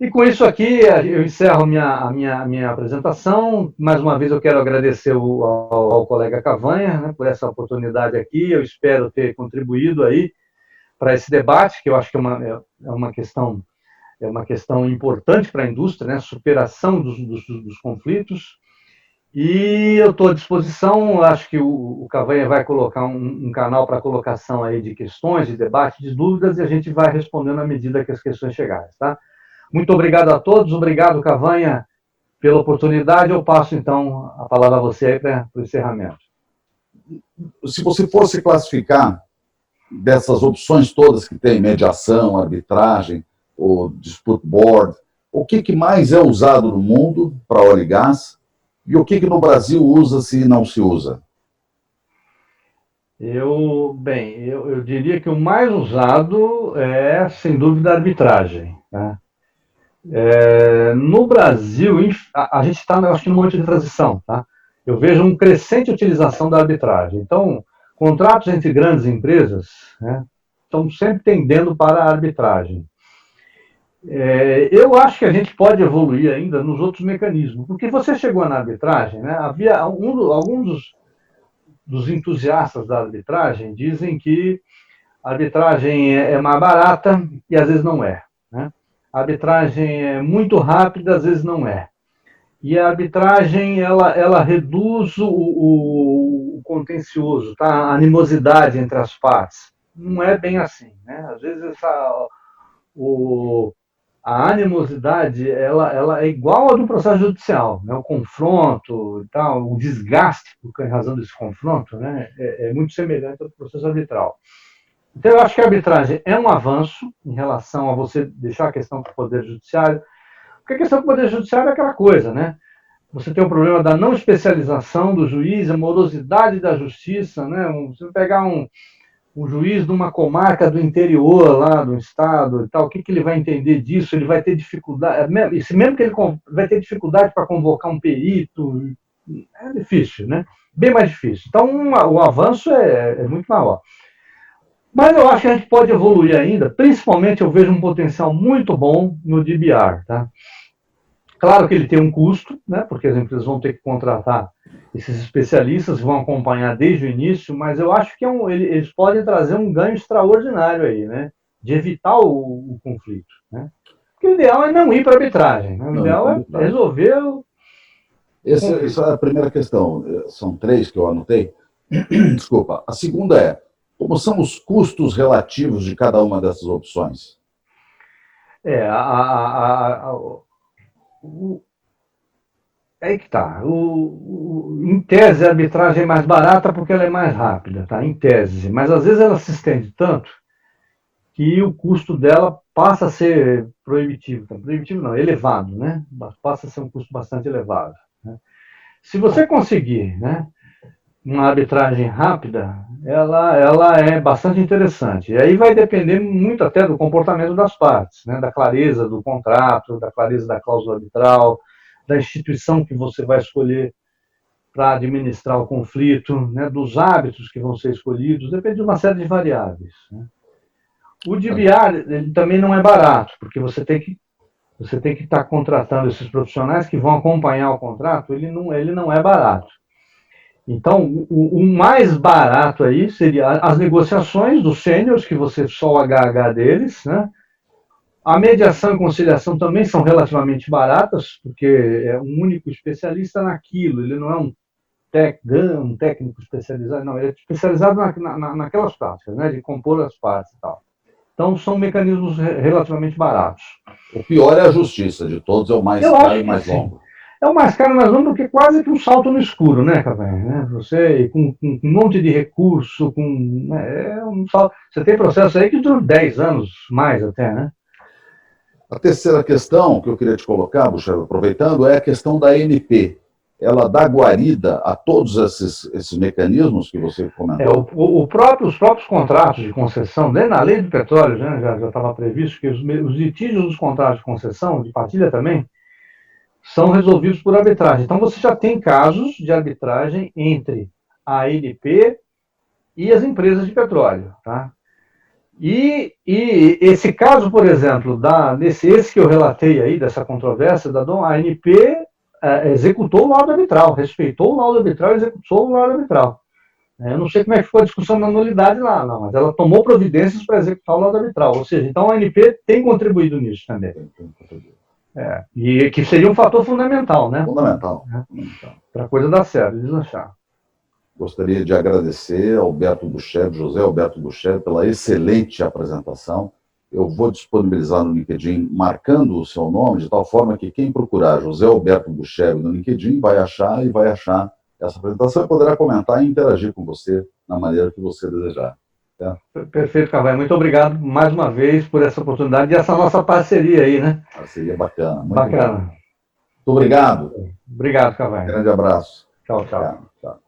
E com isso aqui, eu encerro a minha apresentação. Mais uma vez eu quero agradecer ao colega Cavanha, né, por essa oportunidade aqui. Eu espero ter contribuído aí para esse debate, que eu acho que é uma questão importante para a indústria, né? Superação dos conflitos. E eu estou à disposição, acho que o Cavanha vai colocar um canal para colocação aí de questões, de debate, de dúvidas, e a gente vai respondendo à medida que as questões chegarem, tá? Muito obrigado a todos, obrigado, Cavanha, pela oportunidade. Eu passo, então, a palavra a você aí para o encerramento. Se você fosse classificar dessas opções todas que tem, mediação, arbitragem, o dispute board, o que mais é usado no mundo para óleo e gás e o que no Brasil usa-se e não se usa? Eu diria que o mais usado é, sem dúvida, a arbitragem, né? No Brasil, a gente está, acho que, num momento de transição, tá? Eu vejo uma crescente utilização da arbitragem. Então, contratos entre grandes empresas, né, estão sempre tendendo para a arbitragem. Eu acho que a gente pode evoluir ainda nos outros mecanismos, porque você chegou na arbitragem, né? Havia alguns dos entusiastas da arbitragem dizem que a arbitragem é mais barata e às vezes não é, né? A arbitragem é muito rápida, às vezes não é. E a arbitragem ela reduz o contencioso, tá? A animosidade entre as partes. Não é bem assim, né? Às vezes o, a animosidade ela é igual a do processo judicial, né? O confronto e tal, o desgaste por razão desse confronto, né? É muito semelhante ao processo arbitral. Então, eu acho que a arbitragem é um avanço em relação a você deixar a questão para o Poder Judiciário, porque a questão do Poder Judiciário é aquela coisa, né? Você tem o problema da não especialização do juiz, a morosidade da justiça, né? Você pegar um juiz de uma comarca do interior lá do estado e tal, o que ele vai entender disso? Ele vai ter dificuldade, mesmo que ele vai ter dificuldade para convocar um perito, é difícil, né? Bem mais difícil. Então, o avanço é muito maior. Mas eu acho que a gente pode evoluir ainda, principalmente eu vejo um potencial muito bom no DBR, tá? Claro que ele tem um custo, né? Porque as empresas vão ter que contratar esses especialistas, vão acompanhar desde o início, mas eu acho que eles podem trazer um ganho extraordinário aí, né? De evitar o conflito, né? Porque o ideal é não ir para a arbitragem, né? O ideal é resolver essa é a primeira questão. São 3 que eu anotei. Desculpa. A segunda é, como são os custos relativos de cada uma dessas opções? Aí que tá. Em tese, a arbitragem é mais barata porque ela é mais rápida, tá? Em tese. Mas às vezes ela se estende tanto que o custo dela passa a ser proibitivo. Tá? Proibitivo não, elevado, né? Passa a ser um custo bastante elevado. Né? Se você conseguir, né, uma arbitragem rápida, ela é bastante interessante. E aí vai depender muito até do comportamento das partes, né? Da clareza do contrato, da clareza da cláusula arbitral, da instituição que você vai escolher para administrar o conflito, né? Dos hábitos que vão ser escolhidos, depende de uma série de variáveis. Né? O DBR ele também não é barato, porque você tem que estar contratando esses profissionais que vão acompanhar o contrato, ele não é barato. Então, o mais barato aí seria as negociações dos sêniors, que você só o HH deles, né? A mediação e conciliação também são relativamente baratas, porque é um único especialista naquilo, ele não é um técnico especializado, não, ele é especializado naquelas práticas, né? De compor as partes e tal. Então, são mecanismos relativamente baratos. O pior é a justiça, de todos é o mais caro e mais longo. É o mais caro, mais longo, porque quase que um salto no escuro, né, Cavanha? Né? Você, com um monte de recurso, um salto. Você tem processo aí que dura 10 anos, mais até, né? A terceira questão que eu queria te colocar, Buxer, aproveitando, é a questão da ANP. Ela dá guarida a todos esses mecanismos que você comentou? Os próprios contratos de concessão, dentro da lei do petróleo, né, já estava previsto que os litígios dos contratos de concessão, de partilha também, são resolvidos por arbitragem. Então, você já tem casos de arbitragem entre a ANP e as empresas de petróleo. Tá? E esse caso, por exemplo, esse que eu relatei aí, dessa controvérsia, a ANP executou o laudo arbitral, respeitou o laudo arbitral e executou o laudo arbitral. Eu não sei como é que ficou a discussão da nulidade lá, não, mas ela tomou providências para executar o laudo arbitral. Ou seja, então a ANP tem contribuído nisso também. E que seria um fator fundamental, né? Fundamental. Para a coisa dar certo, deslanchar. Gostaria de agradecer ao José Alberto Bucheb, pela excelente apresentação. Eu vou disponibilizar no LinkedIn, marcando o seu nome, de tal forma que quem procurar José Alberto Bucheb no LinkedIn vai achar essa apresentação e poderá comentar e interagir com você na maneira que você desejar. Tá? Perfeito, Cavanha. Muito obrigado mais uma vez por essa oportunidade e essa nossa parceria aí, né? Parceria bacana. Muito bacana. Bom. Muito obrigado. Obrigado, Cavanha. Grande abraço. Tchau, tchau. Tchau.